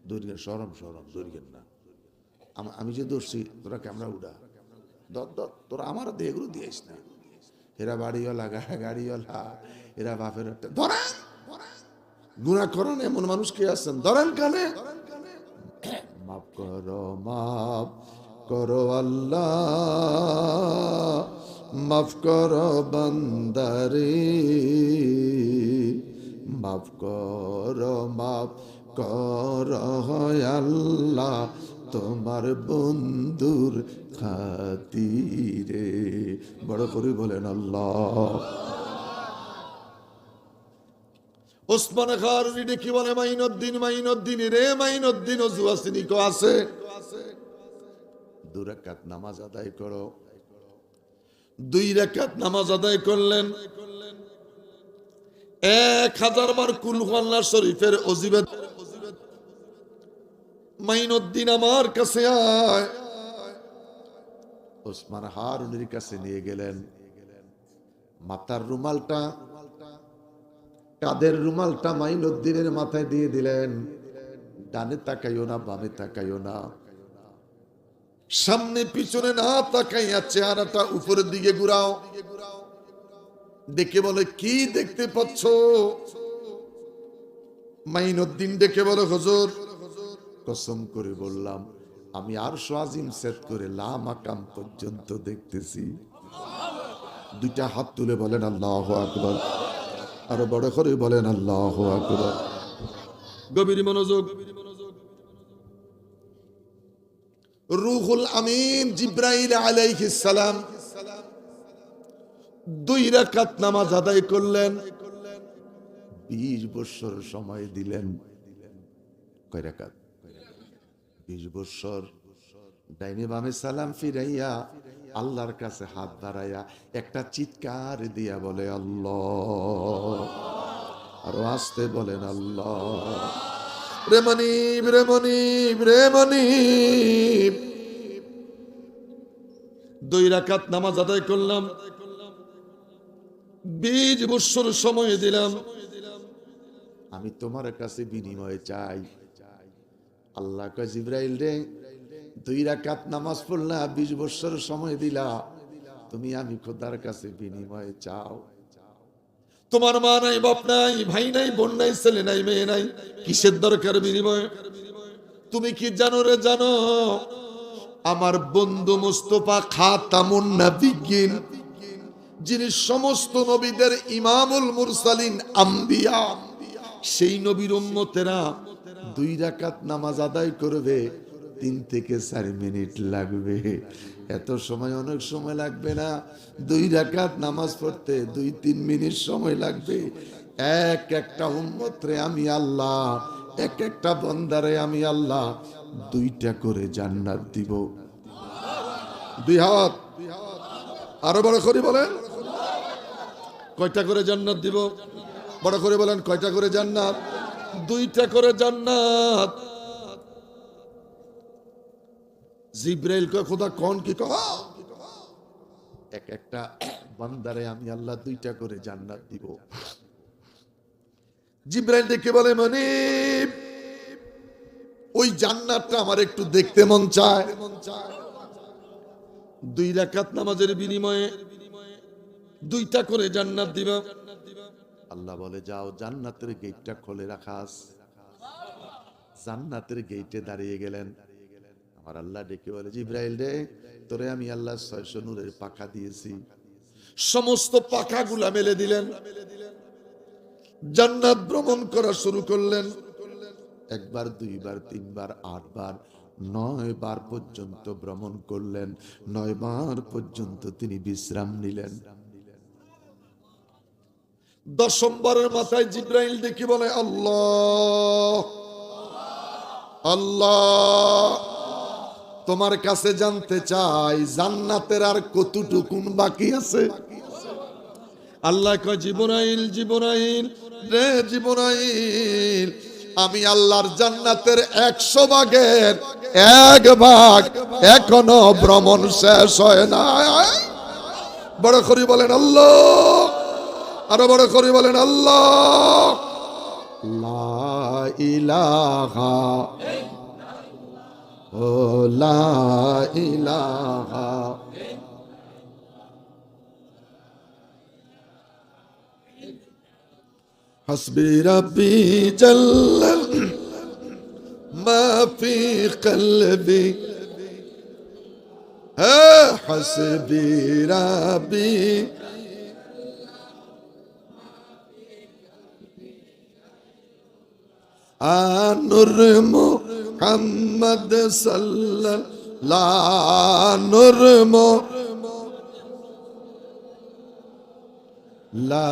দৌড়িয়ে সরম দৌড়িয়েন না। আমি যে দৌড়ছি তোরা ক্যামেরা উড়া তোরা আমার দেহগুলো দিয়েছ না। এরা বাড়িওয়ালা গাড়িওয়ালা, এরা বাপের ধরেন গুনাহ করেন এমন মানুষ কে আছেন? ধরেন কানে। মাফ করো আল্লাহ, মাফ করো বান্দারে, মাফ করো আল্লাহ তোমার বন্ধুর খাতিরে। বড় করে বলেন আল্লাহ। ওসমান খান কি বলে মাইনুদ্দিন রে মাইনুদ্দিন ওযু আসেনি? কো আছে। 2 রাকাত নামাজ আদায় করো। 2 রাকাত নামাজ আদায় করলেন। 1000 বার কুল হুয়াল্লাহ শরীফের ওজিবা। মাইনুদ্দিন আমার কাছে আয়। ওসমান হারুনের কাছে নিয়ে গেলেন। মাথার রুমালটা, কাদের রুমালটা মাইনুদ্দিনের মাথায় দিয়ে দিলেন। ডানে তাকাইও না, বামে তাকাইও না, সামনে পিছনে না তাকাইয়া চেহারাটা উপরের দিকে ঘুরাও। ডেকে বলে কি দেখতে পাচ্ছ? মাইনুদ্দিন ডেকে বলে হুজুর কসম করে বললাম আমি আরশ আজিম সেট করে লা মাকাম পর্যন্ত দেখতেছি। 2টা হাত তুলে বলেন আল্লাহু আকবার। আরো বড় করে বলেন আল্লাহু আকবার। গভীর মনোযোগ। রূহুল আমিন জিবরাইল আলাইহিস সালাম 2 রাকাত নামাজ আদায় করলেন। 20 বছর সময় দিলেন। কয় রাকাত? 20 বছর। ডাইনে বামে সালাম ফিরাইয়া আল্লাহর কাছে হাত বাড়াইয়া একটা চিৎকার দিয়া বলে আল্লাহ। আরো আস্তে বলেন আল্লাহ। রে মনিব রে মনিব রে মনিব, 2 রাকাত নামাজ আদায় করলাম, 20 বছর সময় দিলাম, আমি তোমার কাছে বিনিময়ে চাই। আল্লাহ কয় জিবরাইল রে, 2 রাকাত নামাজ পড়লা, 20 বছর সময় দিলা, তুমি আমি খোদার কাছে বিনিময়ে চাও। তোমার মা নাই, বাপ নাই, ভাই নাই, বোন নাই, ছেলে নাই, মেয়ে নাই, কিসের দরকার বিনিময়? তুমি কি জানো রে? জানো আমার বন্ধু মুস্তাফা খাতামুন নবিয়্যিন, যিনি সমস্ত নবীদের ইমামুল মুরসালিন আম্বিয়া, সেই নবীর উম্মতেরা 2 রাকাত নামাজ আদায় করবে 3 থেকে 4 মিনিট লাগবে। এত সময় অনেক সময় লাগবে না, 2 রাকাত নামাজ পড়তে 2-3 মিনিট সময় লাগবে। একটা উম্মতরে আমি আল্লাহ, একটা বান্দারে আমি আল্লাহ 2টা করে জান্নাত দিব। 2 হাত আরো বড় করে বলেন, কয়টা করে জান্নাত দিব? বড় করে বলেন, কয়টা করে জান্নাত? 2টা করে জান্নাত। জিবরাইল কয় খোদা কোন কি কহ? একটা বান্দারে আমি আল্লাহ 2টা করে জান্নাত দিব। জিবরাইল ডেকে বলে, মানে ওই জান্নাতটা আমার একটু দেখতে মন চায়। 2 রাকাত নামাজের বিনিময়ে 2টা করে জান্নাত দিবা। আল্লাহ বলে, যাও জান্নাতের গেটটা খুলে রাখাস। জান্নাতের গেটে দাঁড়িয়ে গেলেন। আমার আল্লাহ ডেকে বলে, জিবরাইল রে, তোরে আমি আল্লাহ 600 নূরের পাখা দিয়েছি, সমস্ত পাখাগুলা মেলে দিলেন, জান্নাত ভ্রমণ করা শুরু করলেন। 1 বার 2 বার 3 বার 8 বার 9 বার পর্যন্ত ভ্রমণ করলেন। 9 বার পর্যন্ত তিনি বিশ্রাম নিলেন। 10ম বারের মাথায় জিবরাইল দেখি বলে, আল্লাহ আল্লাহ, তোমার কাছে জানতে চাই জান্নাতের আর কতটুকুন বাকি আছে। আল্লাহ কয়, জিবরাইল জিবরাইল রে জিবরাইল, আমি আল্লাহর জান্নাতের 100 ভাগের 1 ভাগ এখনো ভ্রমণ শেষ হয় না। বড় করে বলেন আল্লাহ, আরো বড় করে বলেন আল্লাহ। লা ইলাহা ও লা ইলাহা হাসবি রাব্বি জাল্লাল মা ফি কলবি, হাসবি রাব্বি আনুর মুহাম্মদ সাল্লাল্লাহু নূর লা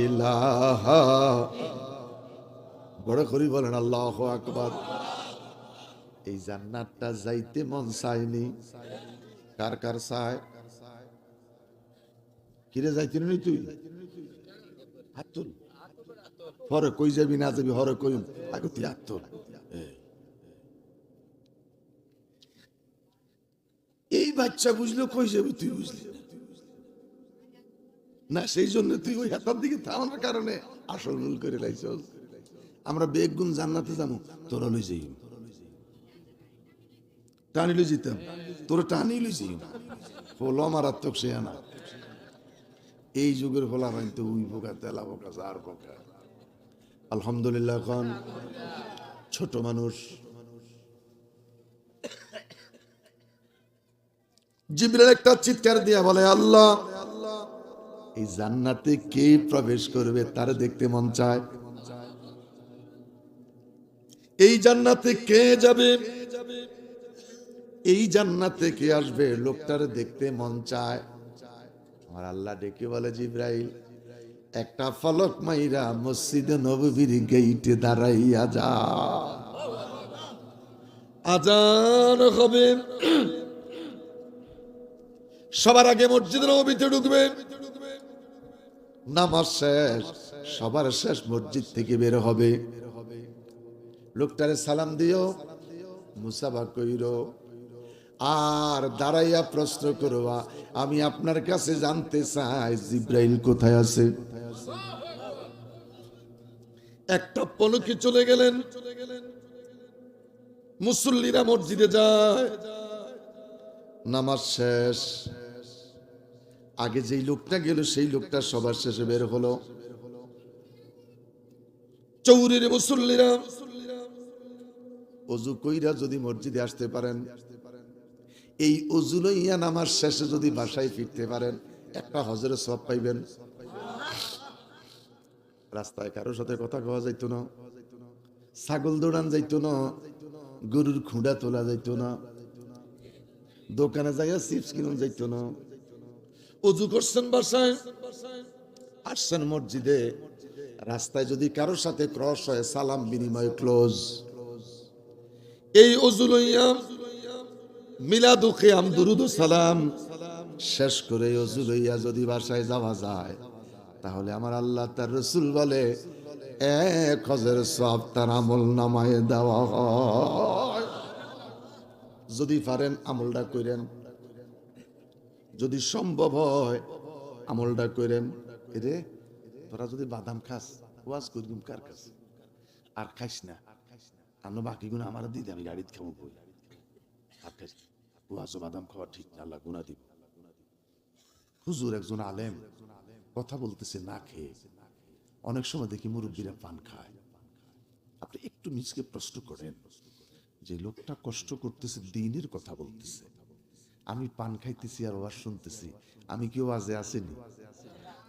ইলাহা, বড় করে বলেন আল্লাহু আকবার। এই জান্নাতটা যাইতে মন চায়নি? কার কার চায়? কিরে যাইতে নি তুই? হাত তুল। হরে কই যাবি না যাবি, হরে কই আগে তুই হাত তুল। এই বাচ্চা বুঝলো, কই যাবি তুই বুঝলি না, সেই জন্য তুই ওই হাতার দিকে থামানোর কারণে আসল ভুল করে লাইছস। আমরা বেগুন জান্নাতে যাবো, তোরা লই যাই, টানি লই যেতাম, তোরা টানি লই যাই, ফলো মারাত্মক সে আনা। এই যুগের ফলা পাইন তো উই পোকা, তেলা পোকা, জার পোকা। আলহামদুলিল্লাহ, এখন ছোট মানুষ। জিবরাইল একটা চিৎকার দিয়া বলে, আল্লাহ, এই জান্নাতে কে প্রবেশ করবে তার দেখতে মন চায়। এই জান্নাতে কে যাবে, এই জান্নাতে কে আসবে, লোকটার দেখতে মন চায়। আমার আল্লাহ ডেকে বলে, জিবরাইল, একটা ফলক মাইরা মসজিদে নববীর গেইটে দাঁড়াইয়া যা, আজান হবে, সবার আগে মসজিদের নববীতে ঢুকবে, নামাজ শেষ, সবার শেষ মসজিদ থেকে বের হবে। লোকটারে সালাম দিও, মুসাফা কইরো, আর দাঁড়াইয়া প্রশ্ন করবা, আমি আপনার কাছে জানতে চাই জিব্রাইল কোথায় আছে। একটা পলকে চলে গেলেন। মুসল্লিরা মসজিদে যায়, নামাজ শেষ। আগে যেই লোকটা গেল সেই লোকটা সবার শেষে বের হলো। চৌরির মুসল্লিরা অজু কইরা যদি মসজিদে আসতে পারেন, এই অজু লইয়া নামাজ শেষে যদি বাসায় ফিরতে পারেন, একটা হজের সওয়াব পাইবেন। রাস্তায় কারোর সাথে কথা কওয়া যাইতো না, ছাগল দৌড়ান যাইতো না, গরুর খুঁড়া তোলা যাইতো না, দোকানে যাইয়া চিপস কিনুন যাইতো না। অজু করছেন বাসায়, আসছেন মসজিদে, রাস্তায় যদি কারোর সাথে ক্রস হয়, সালাম বিনিময় ক্লোজ। এই অজু লইয়া মিলাদু কিয়াম দুরুদ ও সালাম শেষ করে অজু লইয়া যদি বাসায় যাওয়া যায়, তাহলে আমার আল্লাহ তার রাসূল বলে 1000 সওয়াব তার আমল নামায় দেওয়া হয়। যদি পারেন আমলটা করেন, যদি সম্ভব হয় আমলটা করেন। এরে তোরা যদি বাদাম খাস, ওয়াজ করবি কার কাছে? আর খাইস না, আমরা বাকিগুলো আমার দিদি, আমি গাড়িতে খাবো বই। আর খাইস ওয়াজ বাদাম খাওয়া ঠিক না, আল্লাহ গুনাহ দিব। হুজুর একজন আলেম কথা বলতেছে না খেয়ে। অনেক সময় দেখি মুরব্বীরা পান খায়। আপনি একটু নিজকে প্রশ্ন করেন, যে লোকটা কষ্ট করতেছে, দ্বীনের কথা বলতেছে, আমি পান খাইতেছি আর ওয়াজ শুনতেছি, আমি কি ওয়াজে আসেনি?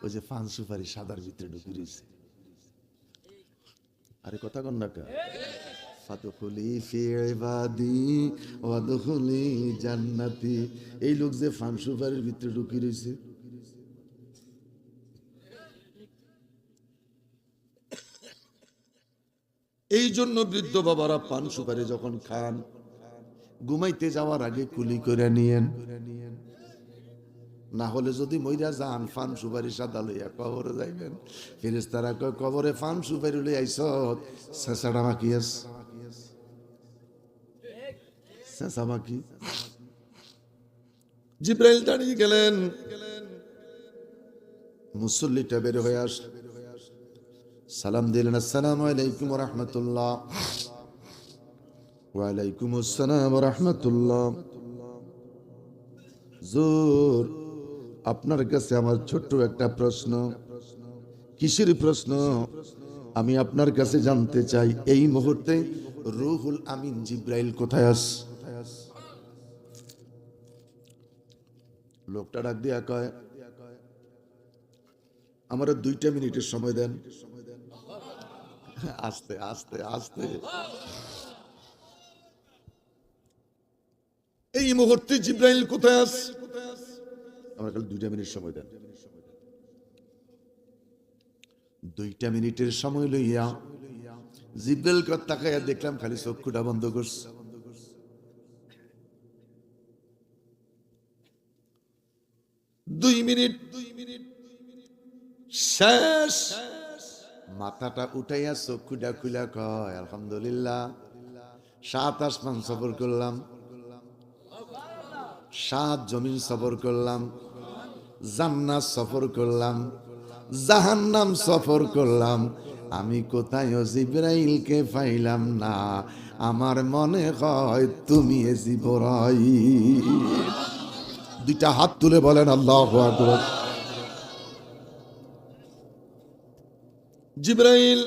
ওই যে পান সুপারি সাদার ভিতরে ঢুকে রয়েছে। আরে কথা কন না কা? ফাদখুলি ফি ইবাদি ওয়াদখুলি জান্নাতি। এই লোক যে পান সুপারির ভিতরে ঢুকে রয়েছে। এই জন্য বৃদ্ধ বাবারা পান সুপারি যখন খান, ঘুমাইতে যাওয়ার আগে কুলি করে নিয়েন। না হলে যদি মইরা যান, পান সুপারি সাদা লইয়া কবরে যাইবেন। ফেরেশতারা কয়, কবরে পান সুপারি লই আইছ, শেষাটা বাকি আছে, শেষা বাকি। জিব্রাইল দাঁড়িয়ে গেলেন, মুসল্লিটা বের হয়ে আস, সালাম দিলেন, আসসালামু আলাইকুম ওয়া রাহমাতুল্লাহ। ওয়া আলাইকুম আসসালাম ওয়া রাহমাতুল্লাহ। হুজুর, আপনার কাছে আমার ছোট্ট একটা প্রশ্ন। কিসের প্রশ্ন? আমি আপনার কাছে জানতে চাই, এই মুহূর্তে রুহুল আমিন জিব্রাইল কোথায় আছে? লোকটা ডাক দিয়া কয়, আমার 2 মিনিটের সময় দেন। আস্তে আস্তে আস্তে। এই মুহূর্তে জিব্রাইল কোথায় আছে? আমার খালি 2 মিনিট সময় দেন। 2 মিনিটের সময় লইয়া জিব্রাইল তাকাইয়া দেখলাম খালি চক্ষুটা বন্ধ করছে। 2 মিনিট শেষ। মাথাটা উঠাইয়া চক্ষুটা খুলা কয়, আলহামদুলিল্লাহ, 7 আসমান সফর করলাম, 7 জমিন সফর করলাম, জান্নাত সফর করলাম, জাহান্নাম সফর করলাম, আমি কোথায় জিবরাইলকে পাইলাম না। আমার মনে হয় তুমি জিবরাইল। 2টা হাত তুলে বলেন আল্লাহু আকবার। জিবরাইল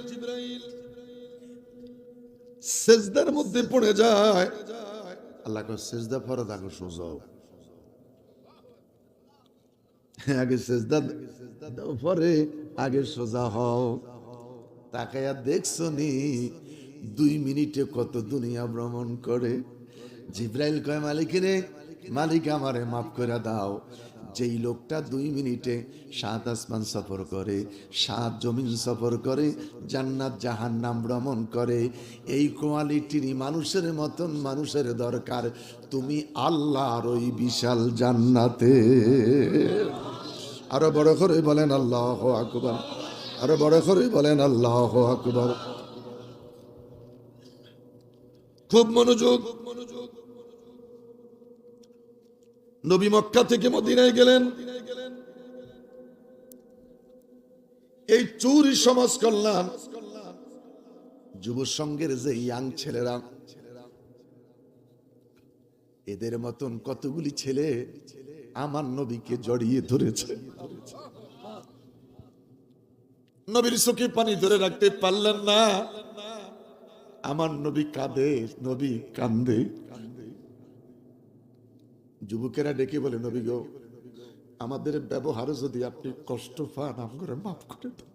সিজদার মধ্যে পড়ে যায়। আল্লাহ কয়, সিজদা ফরজ, আগে সোজা হও। আগে সিজদা দাও, পরে আগে সোজা হও। তাকায়া দেখছো নি 2 মিনিটে কত দুনিয়া ভ্রমণ করে। জিবরাইল কয়, মালিক রে, মালিক আমারে মাফ করে দাও। যেই লোকটা 2 মিনিটে 7 আসমান সফর করে, 7 জমিন সফর করে, জান্নাত জাহান্নাম ভ্রমণ করে, এই কোয়ালিটির মানুষের মতন মানুষের দরকার। তুমি আল্লাহর ওই বিশাল জান্নাতে। আরো বড় করে বলেন আল্লাহু আকবার, আরো বড় করে বলেন আল্লাহু আকবার। খুব মনোযোগ। নবী মক্কা থেকে মদিনায় গেলেন। এই চুরি সমাজ কল্যাণ যুব সংঘের যে ইয়াং ছেলেরা, এদের মতন কতগুলি ছেলে আমার নবীকে জড়িয়ে ধরেছে। নবীর চোখে পানি ধরে রাখতে পারলেন না। আমার নবী কাঁদে, নবী কান্দে। যুবকেরা ডেকে বলে, নবী গো, আমাদের ব্যবহারে যদি আপনি কষ্ট পান, আমাকে মাফ করে দেন।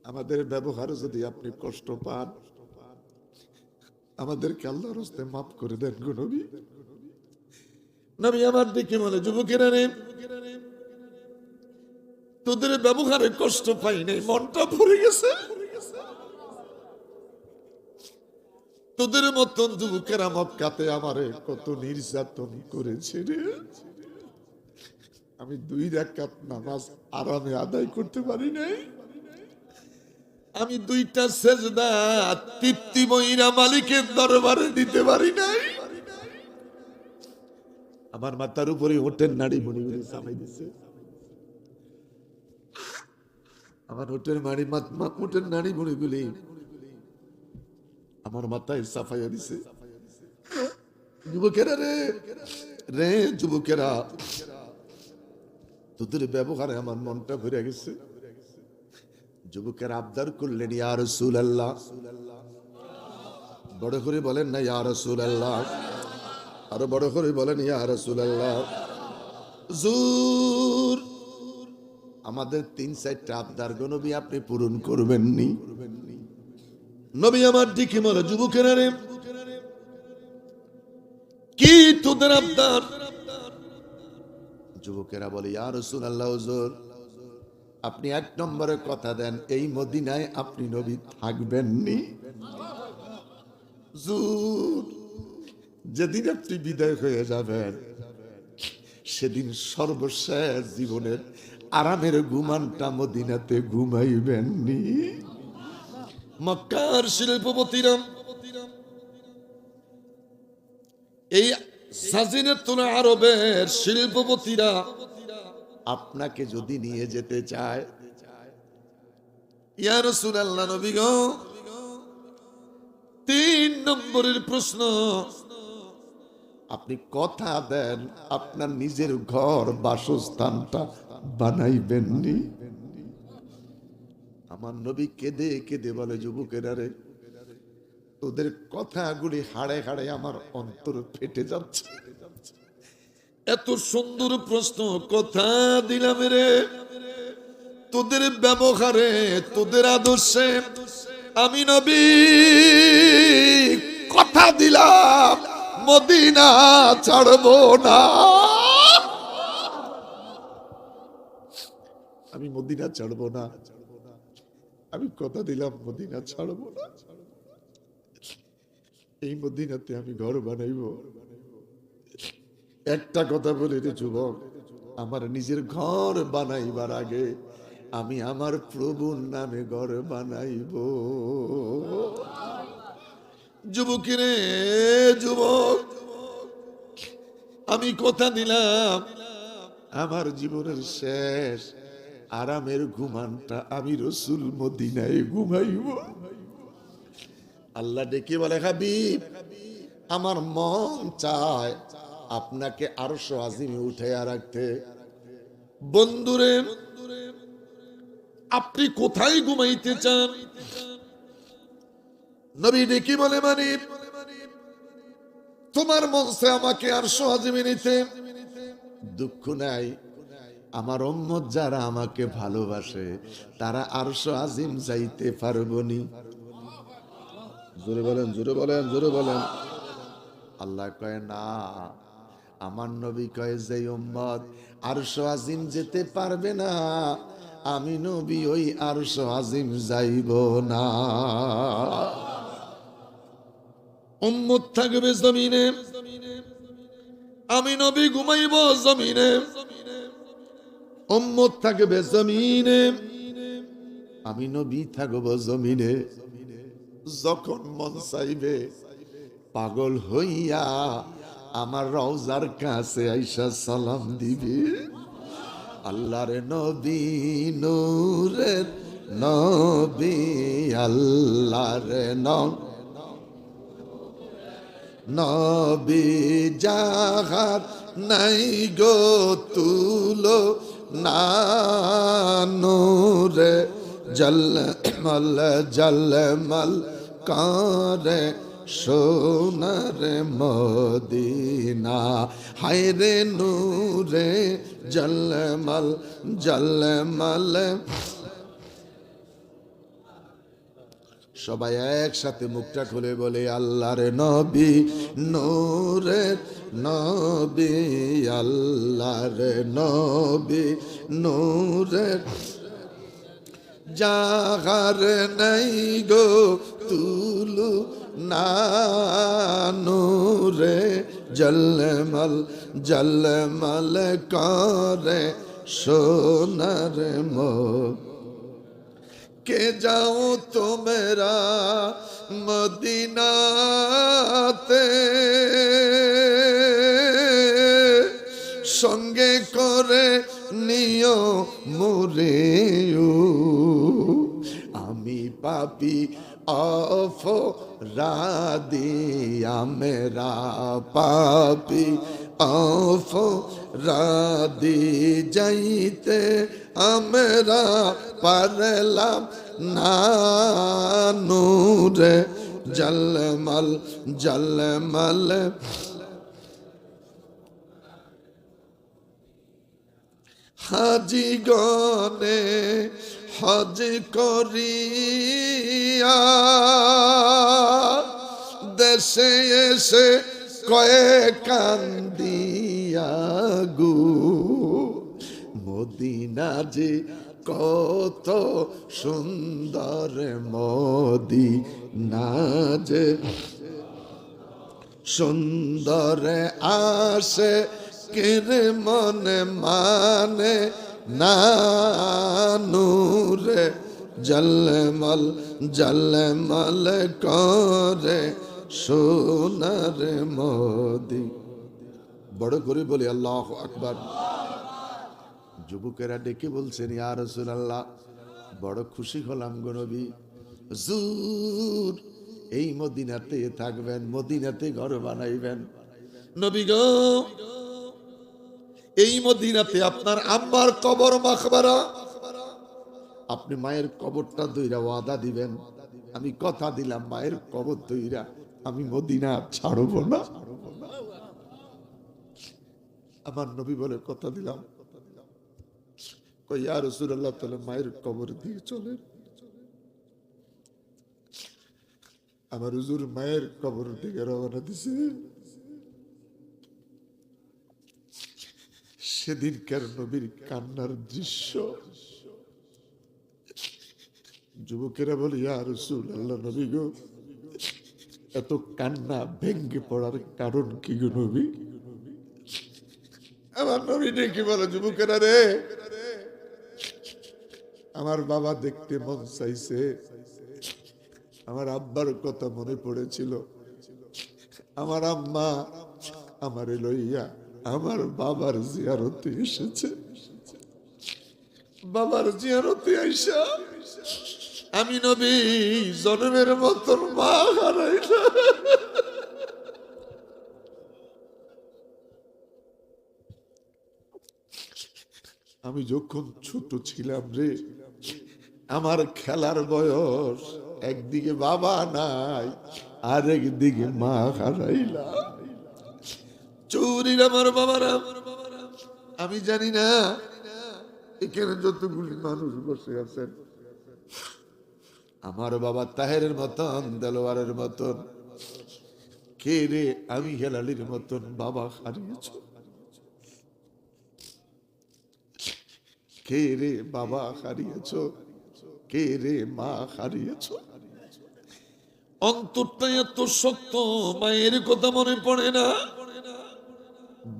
আমাদের ব্যবহারে যদি আপনি কষ্ট পান, আমাদেরকে আল্লাহর হস্তে মাফ করে দেন গো নবী। নবী আমার দিকে বলে, যুবকেরা রে, তোদের ব্যবহারে কষ্ট পাই নাই, মনটা ভরে গেছে। তোদের মতন যুবকেরা মক্কাতে আমারে কত নির্যাতন করেছে রে। আমি 2 রাকাত নামাজ আরামে আদায় করতে পারি নাই। আমি 2টা সেজদা তৃপ্তি মহিরা মালিকের দরবারে দিতে পারি নাই। আমার মাথার উপরে ওঠেন নাড়ি মুড়িগুলি চাপাই দিছে। আমার ওঠের ওঠের নাড়ি মুড়িগুলি আমার মাথায় সাফাইয়া দিছে। যুবকেরা রে, রে যুবকেরা, তোদের ব্যবহারে আমার মনটা ভরে গেছে। যুবকেরা আবদার করলেন, ইয়া রাসূলুল্লাহ, বড় করে বলেন না ইয়া রাসূলুল্লাহ, আরো বড় করে বলেন ইয়া রাসূলুল্লাহ। হুজুর, আমাদের 3-4টা আবদার গো নবী আপনি পূরণ করবেন নি? নবী আমার দিকে বলে, যুবকেরা রে, কি তোদের আবদার? যুবকেরা বলে, ইয়া রাসূলুল্লাহ, হুজুর আপনি 1 নম্বরে কথা দেন, এই মদিনায় আপনি নবী থাকবেন নি। হুজুর, যেদিন আপনি বিদায় হয়ে যাবেন, সেদিন সর্বশেষ জীবনের আরামের ঘুমানটা মদিনাতে ঘুমাইবেন নি। মক্কার শিল্পপতিরা এই সাজিনাতুল আরবের শিল্পপতিরা আপনাকে যদি নিয়ে যেতে চায়, ইয়া রাসূলুল্লাহ, নবী গো, 3 নম্বরের প্রশ্ন, আপনি কথা দেন আপনার নিজের ঘর বাসস্থানটা বানাইবেন নি। আমার নবী কেঁদে কেঁদে বলে, যুবকেরা রে, তোদের কথাগুলি হাড়ে হাড়ে আমার অন্তর ফেটে যাচ্ছে। এত সুন্দর প্রশ্ন কথা দিলাম রে, তোদের ব্যবহারে, তোদের আদর্শে আমি নবী কথা দিলাম মদিনা ছাড়বো না। আমি মদিনা ছাড়বো না, আমি কথা দিলাম মদিনা ছাড়বো না। এই মদিনাতে আমি ঘর বানাইব। একটা কথা বলি রে যুবক, আমার নিজের ঘর বানাইবার আগে আমি আমার প্রভুর নামে ঘর বানাইব। যুবকেরে, যুবক, আমি কথা দিলাম আমার জীবনের শেষ আরামের ঘুমানটা আমি রাসূল মদিনায় ঘুমাইব। আল্লাহ ডেকে বলে, হাবিব, আমার মন চায় আপনাকে আরশ আজিমে উঠাইয়া রাখতে। বন্ধুরে, আপনি কোথায় ঘুমাইতে চান? নবী ডেকে বলে, মানে তোমার মন চায় আমাকে আরশ আজিমে নিতে। দুঃখ নাই, আমার উম্মত যারা আমাকে ভালোবাসে তারা আরশ আজিম যাইতে পারবনি। জোরে বলেন, জোরে বলেন, জোরে বলেন। আল্লাহ কয় না, আমার নবী কয় যে উম্মত আরশ আজিম যেতে পারবে না, আমি নবী ওই আরশ আজিম যাইব না। উম্মত থাকবে জমিনে, আমি নবী ঘুমাইব জমিনে। উম্মত থাকবে জমিনে, আমি নবী থাকব জমিনে। যখন মন চাইবে পাগল হইয়া আমার রওজার কাছে আইসা সালাম দিবে। আল্লাহর নবী নূরের নবী, আল্লাহর নবী যাহার নাই গো তুলো না, নূরে জলমল জলমল করে সোনার মদিনা। হায়রে নূরে জলমল জলমল। সবাই একসাথে মুখটা খুলে বলে আল্লাহর নবী নূরের নবী, আল্লাহর নবী নূরের যাহার নাই গো তুলু না, নূরে জলমল জলমল করে সোনার মদিনা। কে যাও তোমরা মদিনাতে, সঙ্গে করে নিও মুরেও। আমি পাপী অপরাধী, আমরা পাপী অপরাধী, যাইতে আমরা পারলাম না, নূরে জলমল জলমল। হাজি গনে হজ করিয়া দেশে এসে কয়ে কান্দিয়া গো, মদিনা যে কত সুন্দর, মদিনা যে সুন্দর, আসে কেরে মনে মানে না, নূরে জলমল জলমল করে সোনার মদিনা। বড় করে বলি আল্লাহু আকবার। যুবকেরা ডেকে বলছেন ইয়া রাসূলুল্লাহ, বড় খুশি হলাম গো নবী, হুজুর এই মদিনাতে থাকবেন, মদিনাতে ঘর বানাইবেন। নবী গো, এই মদিনাতে আপনার আম্মার কবর মাকবারা, আপনি মায়ের কবরটা দইরা ওয়াদা দিবেন, আমি কথা দিলাম মায়ের কবর দইরা আমি মদিনা ছাড়ব না। আমার নবী বলে কথা দিলাম। কই ইয়া রাসূলুল্লাহ, তাহলে মায়ের কবর দিয়ে চলেন। আমার হুজুর মায়ের কবর দিকে রওনা দিছে। সেদিনকার নবীর কান্নার দৃশ্য, যুবকেরা বলে ইয়া রাসূলুল্লাহ, নবী গো এত কান্না ভেঙ্গে পড়ার কারণ কি গো নবী? আমার নবী ডেকে বলে, যুবকেরা রে, আমার বাবা দেখতে মন চাইছে, আমার আব্বার কথা মনে পড়েছিল, আমার আম্মা আমারে লইয়া আমার বাবার জিয়ারতে এসেছে। বাবার জিয়ারতে আইসা আমি নবী জন্মের মতন মা হারাইলাম। আমি যখন ছোট ছিলাম রে, আমার খেলার বয়স, একদিকে বাবা নাই আর একদিকে মা হারাইলাম। চৌরির আমার বাবারা, আমি জানি না এখানে যতগুলি মানুষ বসে আছেন, আমার বাবা তাহেরের মতন, দেলোয়ারের মতন, কে রে আমি হেলালির মতন বাবা হারিয়েছ? কে রে বাবা হারিয়েছ? কে রে মা হারিয়েছ? অন্তরটা এত শক্ত, মায়ের কথা মনে পড়ে না,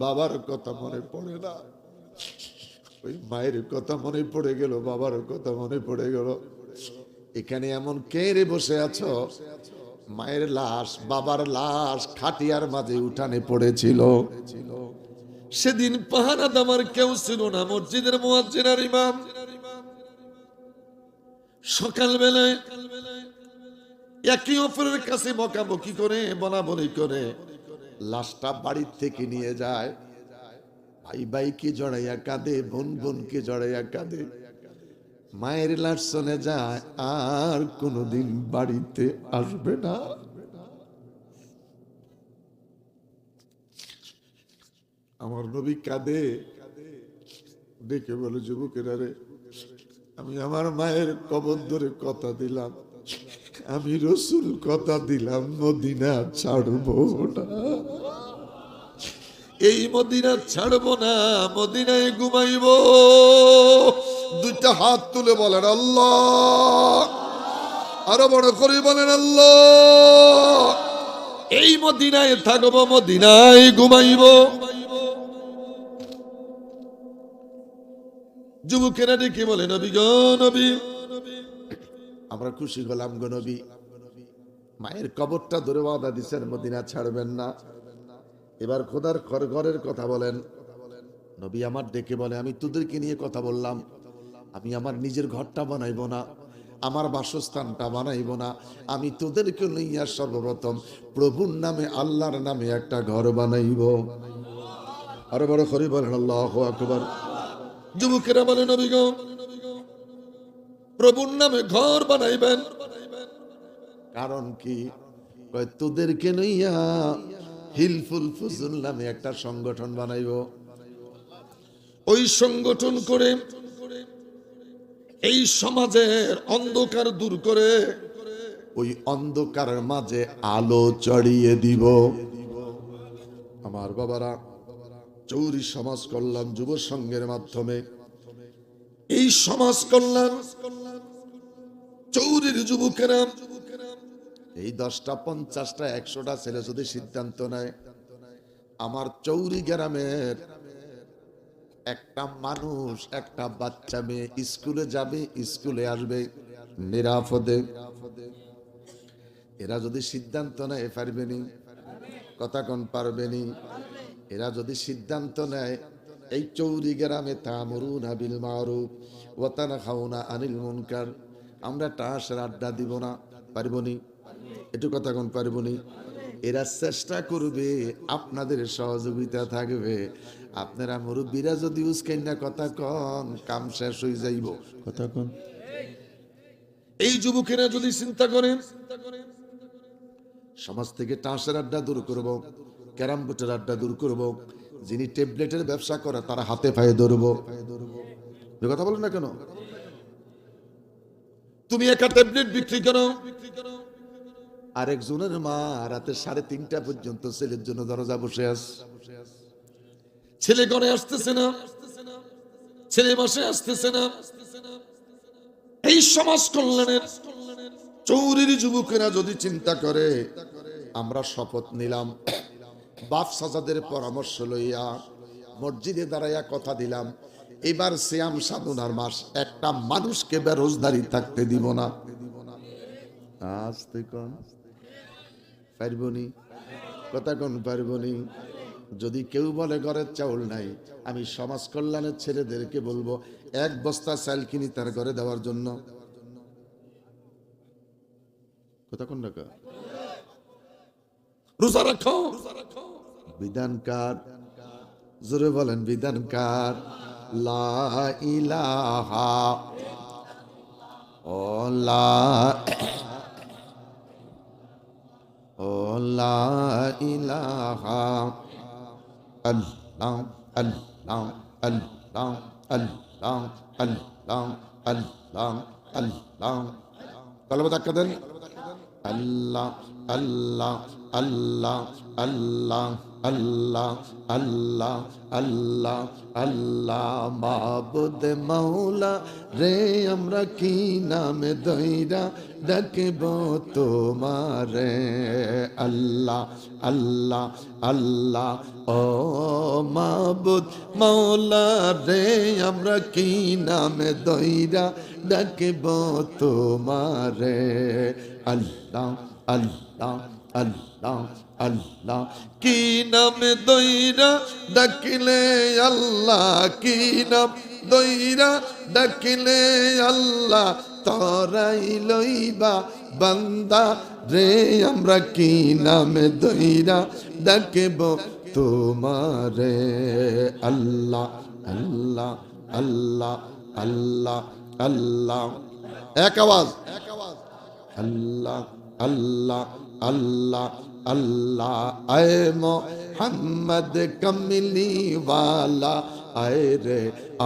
বাবার কথা মনে পড়ে না। ওই মায়ের কথা মনে পড়ে গেল, বাবার কথা মনে পড়ে গেল। এখানে এমন কে রে বসে আছো মায়ের লাশ, বাবার লাশ খাটিয়ার মাঝে উঠানে পড়েছিল। সেদিন পাহারা দামার কেউ ছিল না, মসজিদের মুয়াজ্জিন আর ইমাম। সকালবেলায় একই অপরের কাছে বকাবকি করে, বলাবলি করে লাশটা বাড়ির থেকে নিয়ে যায়। ভাই ভাইকে জড়াইয়া কাঁদে, বোন বোনকে জড়াইয়া কাঁদে। মায়ের লাশ চলে যায়, আর কোনোদিন বাড়িতে আসবে না। আমার নবী কাঁদে, ডেকে বলে, যুবকেরা রে, আমি আমার মায়ের কবর ধরে কথা দিলাম, আমি রসুল কথা দিলাম, মদিনা ছাড়বো না। এই মদিনা ছাড়বো না, মদিনায় ঘুমাইব। দুইটা হাত তুলে বলেন আল্লাহ, আরো বড় করে বলেন আল্লাহ। এই মদিনায় থাকবো, মদিনায় ঘুমাইব। যুবকেরা ডেকে বলে, নবী গো নবী, আমরা খুশি হলাম গো নবী, মায়ের কবরটা ধরে ওয়াদা দিচ্ছেন মদিনা ছাড়বেন না। এবার খোদার ঘরের কথা বলেন। নবী আমার ডেকে বলে, আমি তোদেরকে নিয়ে কথা বললাম, আমি আমার নিজের ঘরটা বানাইবো না, আমার বাসস্থানটা বানাইবো না, আমি তোদেরকে লইয়া সর্বপ্রথম প্রভুর নামে, আল্লাহর নামে একটা ঘর বানাইব। আরো বড় করে বলেন আল্লাহু আকবার। যুবকেরা বলে, নবী গো, প্রভুর নামে ঘর বানাইবেন, কারণ কি? তোদেরকে লইয়া হিলফুল ফুজুল নামে একটা সংগঠন বানাইব। ওই সংগঠন করে এই সমাজের অন্ধকার দূর করে ওই অন্ধকারের মাঝে আলো চড়িয়ে দিব। আমার বাবারা, চৌরি সমাজ কল্যাণ যুব সংঘের মাধ্যমে এই সমাজ কল্যাণ চৌরির যুবকেরা, এই 10টা 50টা 100টা ছেলে যদি সিদ্ধান্ত নেয়, আমার চৌরি গ্রামের একটা মানুষ, একটা বাচ্চা মেয়ে স্কুলে যাবে, স্কুলে আসবে নিরাপদে, এরা যদি সিদ্ধান্ত নেয় পারবেনি, কথা কোন পারবেনি? এরা যদি সিদ্ধান্ত নেয় এই চৌরি গ্রামে তা'মুরুনা বিল মারুফ ওয়া তানহাউনা আনিল মুনকার, আমরা টাসের আড্ডা দিব না, পারবনি? একটু কথা কোন পারবনি? এরা চেষ্টা করবে, আপনাদের সহযোগিতা থাকবে। আপনারা মুরব্বীরা যদি উস্কেন না কথা কন, কাম শেষ হয়ে যাইব, কথা কন। এই যুবকেরা যদি চিন্তা করেন সমাজ থেকে টাসের আড্ডা দূর করব, ক্যারাম বোর্ডের আড্ডা দূর করব, যিনি ট্যাবলেটের ব্যবসা করে তারা হাতে পায়ে ধরবো, কথা বলেন না কেন? তুমি একটা ট্যাবলেট বিক্রি করো, আরেকজনের মা রাতে 3:30 পর্যন্ত ছেলের জন্য দরজা বসে আছে, ছেলে ঘরে আসতেছে না, ছেলে বসে আসতেছে না। এই সমাজ কল্যাণের চৌরির যুবকেরা যদি চিন্তা করে, আমরা শপথ নিলাম, বাপ সাজাদের পরামর্শ লইয়া মসজিদে দাঁড়াইয়া কথা দিলাম, এবার সিয়াম সাধনার মাস, একটা মানুষকে বেরোজগারি থাকতে দিব না। আস্তে কোন পারবনি, কথা কোন পারবনি? যদি কেউ বলে ঘরের চাউল নাই, আমি সমাজ কল্যাণের ছেলেদেরকে বলবো 1 বস্তা চাল কিনি তার ঘরে দেওয়ার জন্য, কথা কোন টাকা? রোজা রাখো, বিধানকার, জোরে বলেন বিধানকার, লা ইলাহা ও লা ইলাহা আল্লাহ আল্লাহ আল্লাহ আল্লাহ আল্লাহ আল্লাহ আল্লাহ, কলমে ধাক্কা দেন, আল্লাহ আল্লাহ আল্লাহ আল্লাহ আল্লাহ আল্লাহ আল্লাহ আল্লাহ, মাবুদ মাওলা রে, আমরা কি নামে দইরা ডাকব তোমারে, আল্লাহ আল্লাহ আল্লাহ, ও মাবুদ মাওলা রে, আমরা কি নামে দইরা ডাকব তোমারে, আল্লাহ আল্লাহ আল্লাহ আল্লাহ আল্লাহ কি নাম দইরা ডাকিলে আল্লাহ কি নাম দইরা ডাকিলে আল্লাহ তরাই লইবা বান্দা রে আমরা কি নামে দইরা ডাকব তোমারে আল্লাহ আল্লাহ আল্লাহ আল্লাহ আল্লাহ এক আওয়াজ আল্লাহ আল্লাহ আল্লাহ আল্লাহ আয় মোহাম্মদ কমলি ওয়ালা আয় রে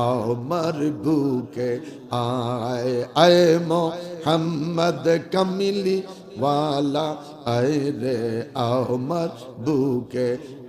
আমার বুকে আয় আয় মোহাম্মদ কমলি ওয়ালা আয় রে আমার বুকে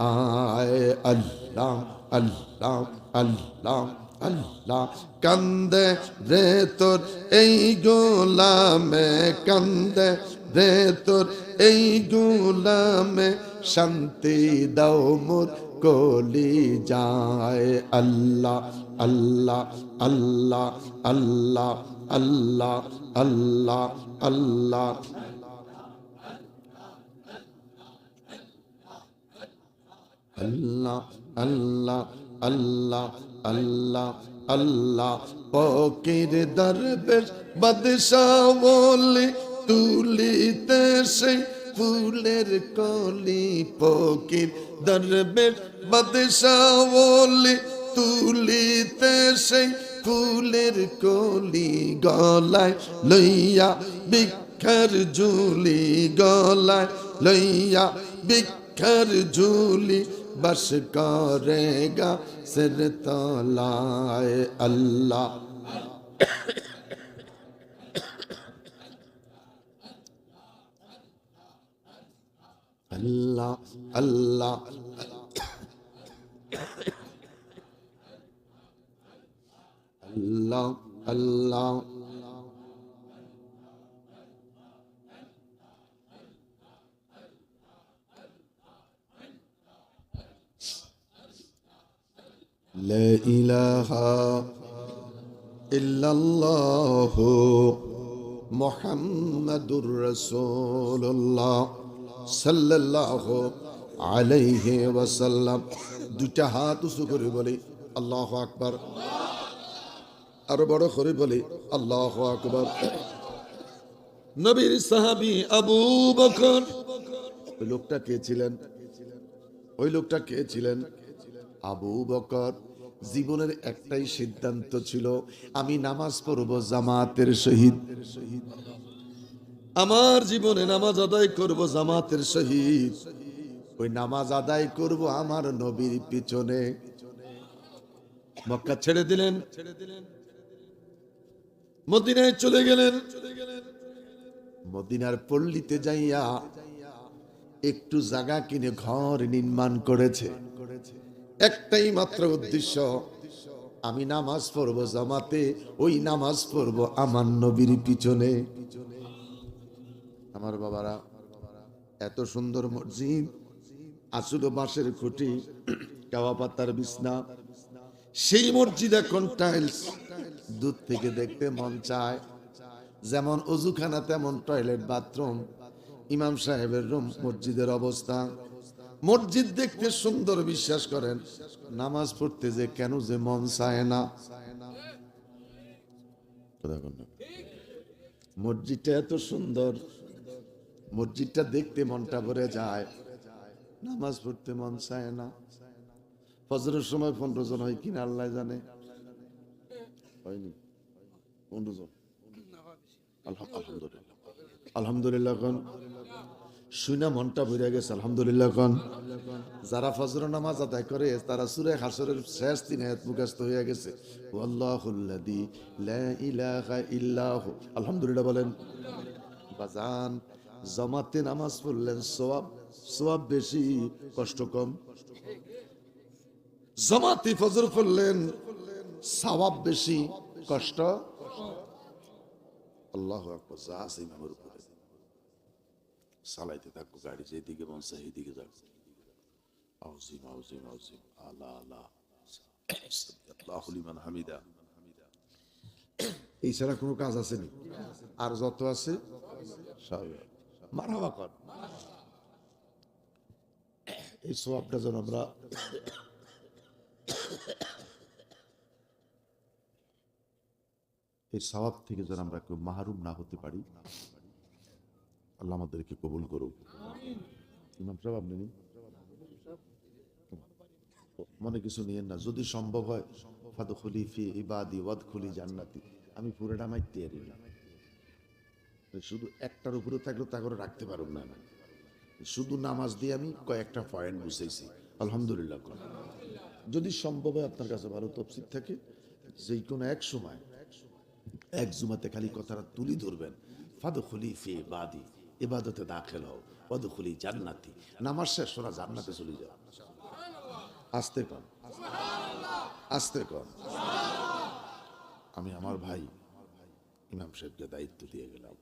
আয় আল্লাহ আল্লাহ আল্লাহ আল্লাহ কান্দে রে তোর এই গোলামে কান্দে রে তোর এই গোলামে শান্তি দাও মোর কলি যায় আল্লাহ আল্লাহ আল্লাহ আল্লাহ আল্লাহ আল্লাহ আল্লাহ আল্লাহ আল্লাহ আল্লাহ আল্লাহ আল্লাহ ফকির দরবেশ বাদশাহ বলে তুলিতে সেই ফুলের কলি ফকির দরবেশ বাদশাহ বলে তুলিতে সেই ফুলের কলি গলায় লইয়া ভিক্ষার ঝুলি গলায় লইয়া ভিক্ষার ঝুলি बस करेगा सिर तलाए अल्लाह अल्लाह अल्लाह अल्लाह अल्लाह لا إله إلا الله محمد رسول الله صلى الله عليه وسلم দুটা হাত উঁচু করে বলি আল্লাহু আকবার আর বড় করে বলি আল্লাহু আকবার নবীর সাহাবী আবু বকর ওই লোকটা কে ছিলেন ওই লোকটা কে ছিলেন আবু বকর জীবনের একটাই সিদ্ধান্ত ছিল আমি নামাজ পড়ব জামাতের সহিত আমার জীবনে নামাজ আদায় করব জামাতের সহিত ওই নামাজ আদায় করব আমার নবীর পিছনে মক্কা ছেড়ে দিলেন মদিনায় চলে গেলেন মদিনার পল্লীতে যাইয়া একটু জায়গা কিনে ঘর নির্মাণ করেছে একটাই মাত্র উদ্দেশ্য আমি নামাজ পড়ব জামাতে ওই নামাজ পড়ব আমার নবীর পিছনে আমার বাবারা এত সুন্দর মসজিদ আসল বাঁশের খুঁটি কাওয়া পাতার বিছনা সেই মসজিদ এখন টাইলস দূর থেকে দেখতে মন চায় যেমন ওযুখানা তেমন টয়লেট বাথরুম ইমাম সাহেবের রুম মসজিদের অবস্থা মসজিদ দেখতে সুন্দর বিশ্বাস করেন নামাজ পড়তে যে কেন যে মন চায় না মসজিদটা এত সুন্দর মসজিদটা দেখতে মনটা ভরে যায় নামাজ পড়তে মন চায় না ফজরের সময় 15 জন হয় কিনা আল্লাহ জানে হয়নি 15 জন আলহামদুলিল্লাহ আলহামদুলিল্লাহ কোন শুনা মনটা ভরে গেছে আলহামদুলিল্লাহ কোন যারা ফজর নামাজ আদায় করে তারা সূরা হাসরের শেষ 3 আয়াত মুখস্থ হয়ে গেছে ওয়াল্লাহুল্লাযী লা ইলাহা ইল্লাহু আলহামদুলিল্লাহ বলেন বাজান জামাতে নামাজ পড়লেন সওয়াব বেশি কষ্ট কম জামাতে ফজর পড়লেন সওয়াব বেশি কষ্ট আল্লাহু আকবার জাসি মেমর উপরে চালাইতে থাকো গাড়ি যেদিকে মন চাই সেদিকে যাও আউজিম আউজিম আউজিম আলা আলা আল্লাহু লিমান হামিদা এই ছাড়া কোনো কাজ আছে নি আর যত আছে সব মারহাবা কর। এই সওয়াবটা যেন আমরা এই সওয়াব থেকে যেন আমরা কেউ মাহরুম না হতে পারি, আল্লাহ আমাদেরকে কবুল করুক। ইমাম সাহেব আপনি নিন। মনে কিছু নিয়েন না, যদি সম্ভব হয় ফাদখুলি ফি ইবাদি ওয়াদখুলি জান্নাতি, আমি পুরোটা মাইতে পারি না, শুধু একটার উপরে থাকলে তা করে রাখতে পারব না। শুধু নামাজ দিয়ে আমি কয়েকটা পয়েন্ট বুঝাইছি, আলহামদুলিল্লাহ। যদি সম্ভব হয় আপনার কাছে ভালো তফসির থাকে, যে কোনো এক সময় এক জুমাতে খালি কথাটা তুলি ধরবেন, ফাদখুলি ফি ইবাদি, ইবাদতে দাখিল হও, ওয়াদখুলি জান্নাতি, নামাজ শেষ ওরা জান্নাতে চলে যাও। আস্তে কর, আস্তে কর। আমি আমার ভাই ইমাম সাহেবকে দায়িত্ব দিয়ে গেলাম,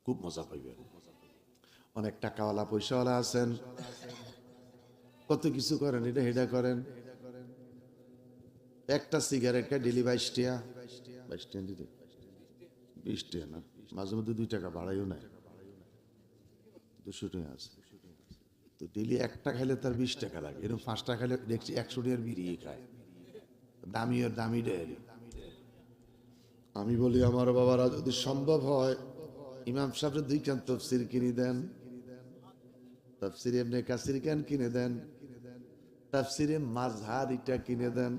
খুব মজা পাইবেন। অনেক টাকাওয়ালা পয়সাওয়ালা আছেন, কত কিছু করেন, এটা হেডা করেন। একটা সিগারেট ডেলি 22 টাকা, 22 টাকা দিতে 20 টাকা না, মাঝে মধ্যে 2 টাকা বাড়াইও নাই, 200 টাকা আছে তো। ডেলি একটা খাইলে তার 20 টাকা লাগে, এরকম 5টা খাইলে দেখছি 100 টাকার বিড়িয়ে খায়, দামি আর দামি ডেয়ারি। আমি বলি আমার বাবারা, যদি সম্ভব হয় ইমাম সাহেবের 2 কান তফসির কিনে দেন, তাফসিরে ইবনে কাসির কান কিনে দেন, তাফসিরে মাযহার এটা কিনে দেন,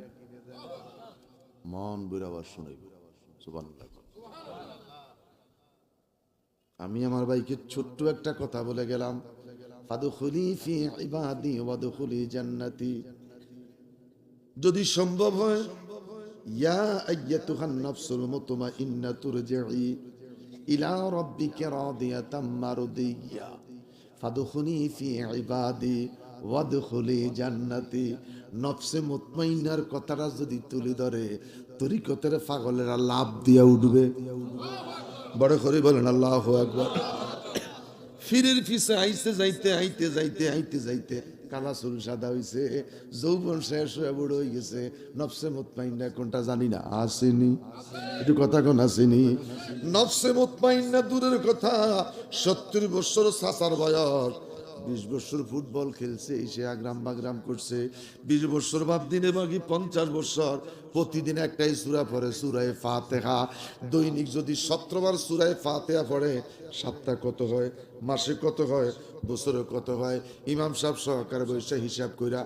মন বুড়াবার শুনাইব। সুবহানাল্লাহ। আমি আমার ভাইকে ছোট্ট একটা কথা বলে গেলাম, ফাদখুলি ফি ইবাদি ওয়াদখুলি জান্নাতি। যদি সম্ভব হয়, ইয়া আইয়াতুহান নাফসুল মুতমাইন্না তুরজিই ইলা রাব্বিকা রাদিয়াতাম মারদিয়া ফাদখুলি ফি ইবাদি ওয়াদখুলি জান্নাতি। নফসে মুতমাইন্নার কথাটা যদি তুলে ধরে, তরিকতের পাগলেরা লাভ দিয়া উঠবে। বড় করে বলেন আল্লাহু আকবার। ফিরের পিছে আইতে যাইতে আইতে যাইতে আইতে যাইতে কালা চুল সাদা হইছে, যৌবন শেষ হয়ে বুড়ো হয়ে গেছে, নফসে মুতমাইন্না কোনটা জানি না আসেনি। একটু কথা কোন আসেনি? নফসে মুতমাইন্না দূরের কথা, 70 বছর চাচার বয়স, 20 বছর ফুটবল খেলছে, এসে আগ্রাম বাগ্রাম করছে, 20 বছর বাপ দিনে বাকি 50 বছর প্রতিদিন একটাই সূরা পড়ে, সূরায়ে ফাতিহা। দৈনিক যদি 17 বার সূরায়ে ফাতিহা পড়ে, সপ্তাহে কত হয়, মাসে কত হয়, বছরে কত হয়? ইমাম সাহেব সহকারে বসে হিসাব কইরা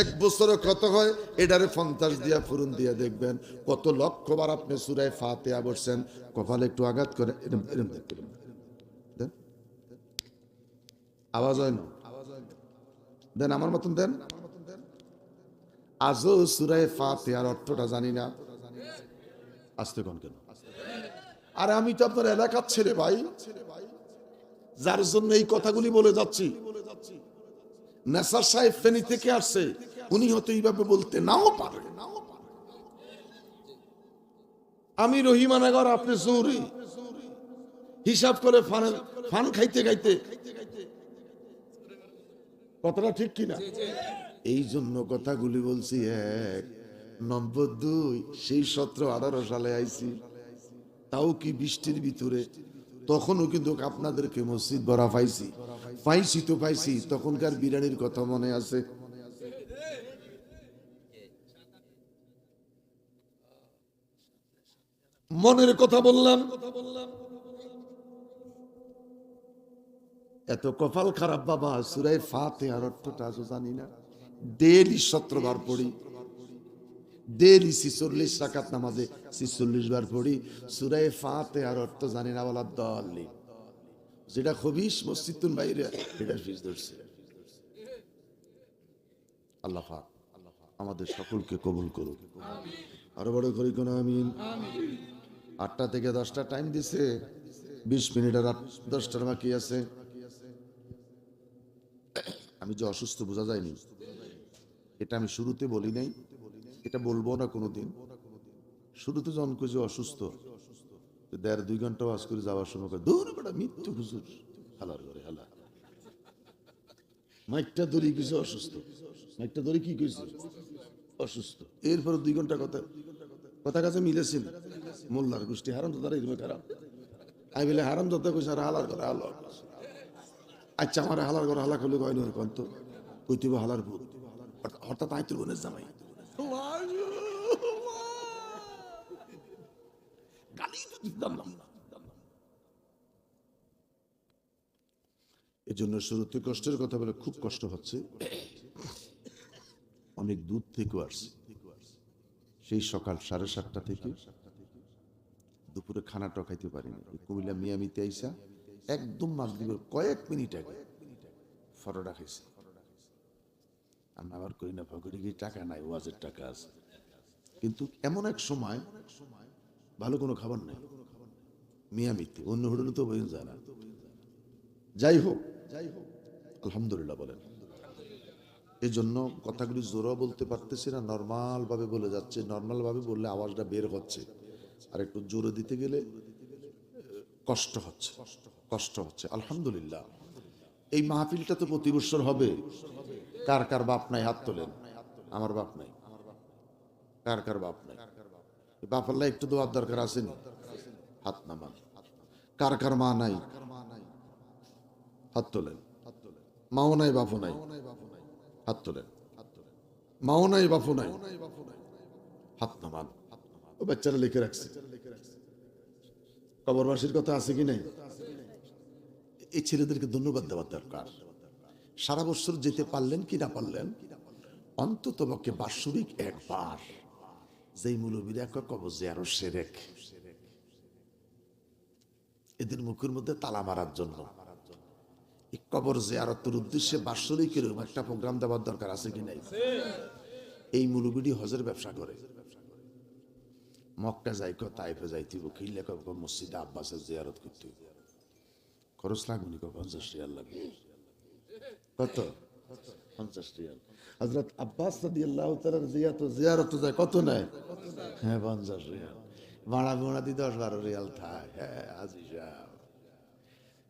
1 বছরে কত হয় এটারে 50 দিয়া ফুরুন দিয়া দেখবেন কত লক্ষবার আপনি সূরায়ে ফাতিহা পড়ছেন। কপালে একটু আঘাত করে, এরকম এরকম দেখবেন, দেন আওয়াজ হয় না, দেন আমার মতন দেন। আজও সূরায়ে ফাতিহার অর্থটা জানি না, আসতে কোন কেন? আর আমি তো আপনার এলাকার ছেলে ভাই, যার জন্য এই কথাগুলি বলে যাচ্ছি। নেসার সাহেব ফেনী থেকে আসছে, উনি হয়তো এইভাবে বলতে নাও পারে। আমি রহিমানগর, আপনি জৌরি, হিসাব করে ফান খাইতে খাইতে, কথাটা ঠিক কিনা? এই জন্য কথাগুলি বলছি। 1 নম্বর 2, সেই 17-18 সালে আইছি, তাও কি বৃষ্টির ভিতরে, তখনও কিন্তু আপনাদেরকে মসজিদ ভরা পাইছি, পাইছি তো পাইছি। তখনকার বিরিয়ানির কথা মনে আছে? মনের কথা বললাম। এত কপাল খারাপ বাবা, সূরা ফাতিহার অর্থটা আজও জানি না। ডেইলি 17 বার পড়ি, ডেইলি 46 রাকাত নামাজে 46 বার পড়ি, সূরা ফাতিহার অর্থ জানি না। বলা দল্লি যেটা খবিস মসজিদুল বাইরে, এটা ফিস ধরছে। আল্লাহ পাক আমাদের সকলকে কবুল করুক, আরো বড় করি কোন আমিন। 8টা থেকে 10টা টাইম দিছে, 20 মিনিট আর 10টার বাকি আছে। আমি যে অসুস্থ বোঝা যায়নি, এটা আমি শুরুতে বলি নাই, এটা বলবো না কোনোদিন। শুরুতে যখন কই যে অসুস্থ, 1.5-2 ঘন্টা ওয়াজ করে যাওয়ার সময় দূর বেটা মৃত্যু হুজুর, হালার করে হালা মাইকটা ধরি কিছু অসুস্থ, মাইকটা ধরি কি কইছে অসুস্থ। এরপর 2 ঘন্টা কথা কথা কাছে মিলেছিল। মোল্লার গোষ্ঠী হারাম তো তারা এরকম খারাপ, আমি বলে হারাম যত কইছে আর হালার করে হালা। আচ্ছা আমার হালার করে হালা করলে কয় নয় কন্ত কইতিব হালার ভূত হঠাৎ আইতুল বোনের জামাই গালি তো দিতাম না। এই জন্য শুরুতে কষ্টের কথা বলে খুব কষ্ট হচ্ছে, অনেক দূর থেকেও আসছে। সেই সকাল 7:30 থেকে দুপুরে খানাটা খাইতে পারিনি। কুমিল্লা মিয়ামিতে আইসা একদম মাগরিবের কয়েক মিনিট আগে ফরোডা খাইছে। আমি আবার কই না ফকরি কি টাকা নাই, ওয়াজের টাকা আছে, কিন্তু এমন এক সময় ভালো কোনো খাবার নাই মিয়ামিতে, অন্য হোটেলে তো বইন যায় না। যাই হোক আলহামদুলিল্লাহ বলেন। এই জন্য কথাগুলি জোরা বলতে পারতেছি না, নর্মাল ভাবে বলে যাচ্ছে। নর্মাল ভাবে বললে আওয়াজটা বের হচ্ছে, আর একটু জোরে দিতে গেলে কষ্ট হচ্ছে। আলহামদুলিল্লাহ এই মাহফিলটা তো প্রতি বছর হবে। কার কার বাপ নাই হাত তোলেন। আমার বাপ নাই। কার কার বাপ নাই? বাপ আল্লাহ একটু দোয়ার দরকার আসেনি, হাত নামান। কার কার মা নাই হাত তোলেন। মাও নাই বাপও নাই হাত তোলেন। মাও নাই বাপও নাই হাত নামান। ও বাচ্চারা লিখে রাখছে। কবরবাসীর কথা আছে কি নাই? এই ছেলেদেরকে ধন্যবাদ দেওয়ার দরকার। সারা বছর যেতে পারলেন কি না পারলেন, অন্তত পক্ষে বাৎসরিক একবার যেই মুলবিরা কবর জিয়ারত শিরক, এদের মুখের মধ্যে তালা মারার জন্য এই কবর জিয়ারতের উদ্দেশ্যে বাৎসরিক এরকম একটা প্রোগ্রাম দেওয়ার দরকার আছে কি নাই? এই মুলবিটি হজের ব্যবসা করে, মক্কা যাই তাইফে যাইতিব, কিল্লা মসজিদে আব্বাসের জিয়ারত করতে খরচ লাগবে 50 রিয়াল লাগবে। কত? 50 রিয়াল। হযরত আব্বাস রাদিয়াল্লাহু তাআলার জিয়ারত যায় কত নেয়? হ্যাঁ 50 রিয়াল। ভাড়া দি 10-12 রিয়াল থাকে। হ্যাঁ হাজি সাহেব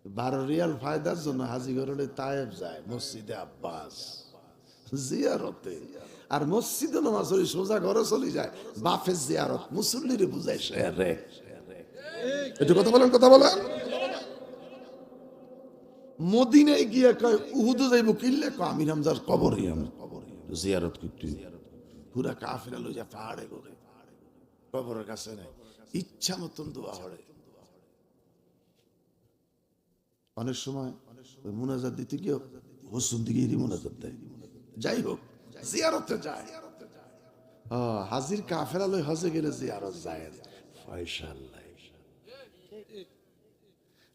12 রিয়াল ফায়দার জন্য হাজি ঘরে তায়েফ যায়, মসজিদে আব্বাস জিয়ারতে। আর মসজিদে নামাজ পড়ি সোজা ঘরে চলে যায়, বাফের জিয়ারত মুসল্লিরে বুঝায় শেরে। এটা কথা বলেন। মদিনায় গিয়ে কয় উহুদে যাইব, কিল্লে কয় আমির হামজার কবর জিয়ারত করতে। পুরা কাফেলা লই যায় পাহাড়ে করে, কবরের কাছে নাই, ইচ্ছা মতন দোয়া হড়ে। অনেক সময় মুনাজাত দিতে গিয়ে হোসেন দিকে মুনাজাত দেয়। যাই হোক জিয়ারতে যায়। হাজির কাফেলা লই হজে গেলে জিয়ারত যায়। ফয়সাল্লাহ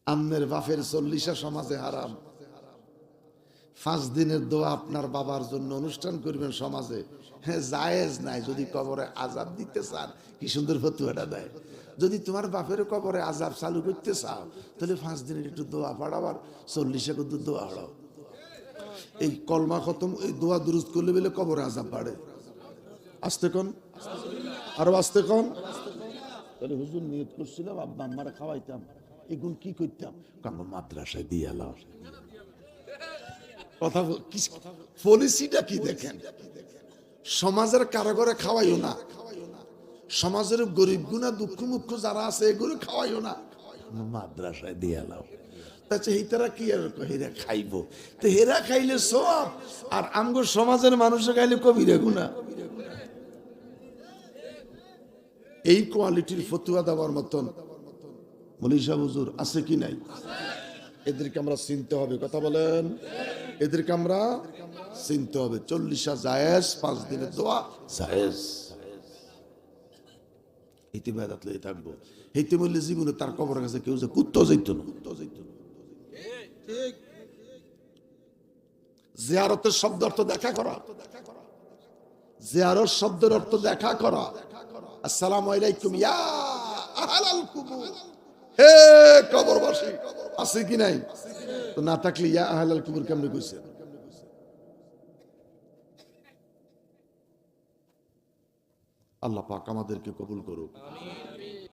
আম্মের বাপের 40 সমাজে হারাম। 5 দিনের দোয়া আপনার বাবার জন্য অনুষ্ঠান করবেন সমাজে, হ্যাঁ জায়েজ নাই। যদি কবরে আযাব দিতে চান, কি সুন্দর ফতোয়াটা দেয়। যদি তোমার বাপের কবরে আযাব চালু করতে চাও, তাহলে 5 দিনের একটু দোয়া পড়াবার, 40 কত দোয়া পড়াও। এই কলমা খতম, এই দোয়া দুরুস্ত করলে বলে কবরে আযাব বাড়ে। আস্তে কোন, আরো আস্তে কোন। তাহলে হুজুর নিয়ত করছিলাম আব্বা আম্মারা খাওয়াইতাম, এগুলো কি করতাম? কারণ মাদ্রাসায় দিয়ে এলাম। কথা পলিসিটা কি দেখেন? সমাজের কারাগরে খাওয়াইও না, সমাজের গরিব গুণা দুঃখ মুখ্য যারা আছে এগুলো খাওয়াইও না, মাদ্রাসায় দিয়ে এলাম। তাছাড়া হেতারা কি আর হেরা খাইব? তো হেরা খাইলে সব, আর আমগো সমাজের মানুষে খাইলে কবিরা গুণা। এই কোয়ালিটির ফতুয়া দেওয়ার মতন মৌলভী সাহেব হুজুর আছে কি নাই? এদেরকে আমরা চিনতে হবে। কথা বলেন, এদেরকে আমরা চিনতে হবে। 40 জায়েজ, 5 দিনের দোয়া জায়েজ। এইতে বেদাত লই থাকবো। এইতে বললে জীবনে তার কবরের কাছে কেউ যে কুত্তো যাইতো না। জিয়ারতের শব্দ অর্থ দেখা করা। জিয়ারত শব্দের অর্থ দেখা করা। আসসালামু আলাইকুম ইয়া আহলাল কুবুর, হে কবরবাসী। আছে কি নাই? তো না থাকলে ইয়া আহলাল কুবুর কেমনে কইছে? আল্লাহ পাক আমাদেরকে কবুল করুক।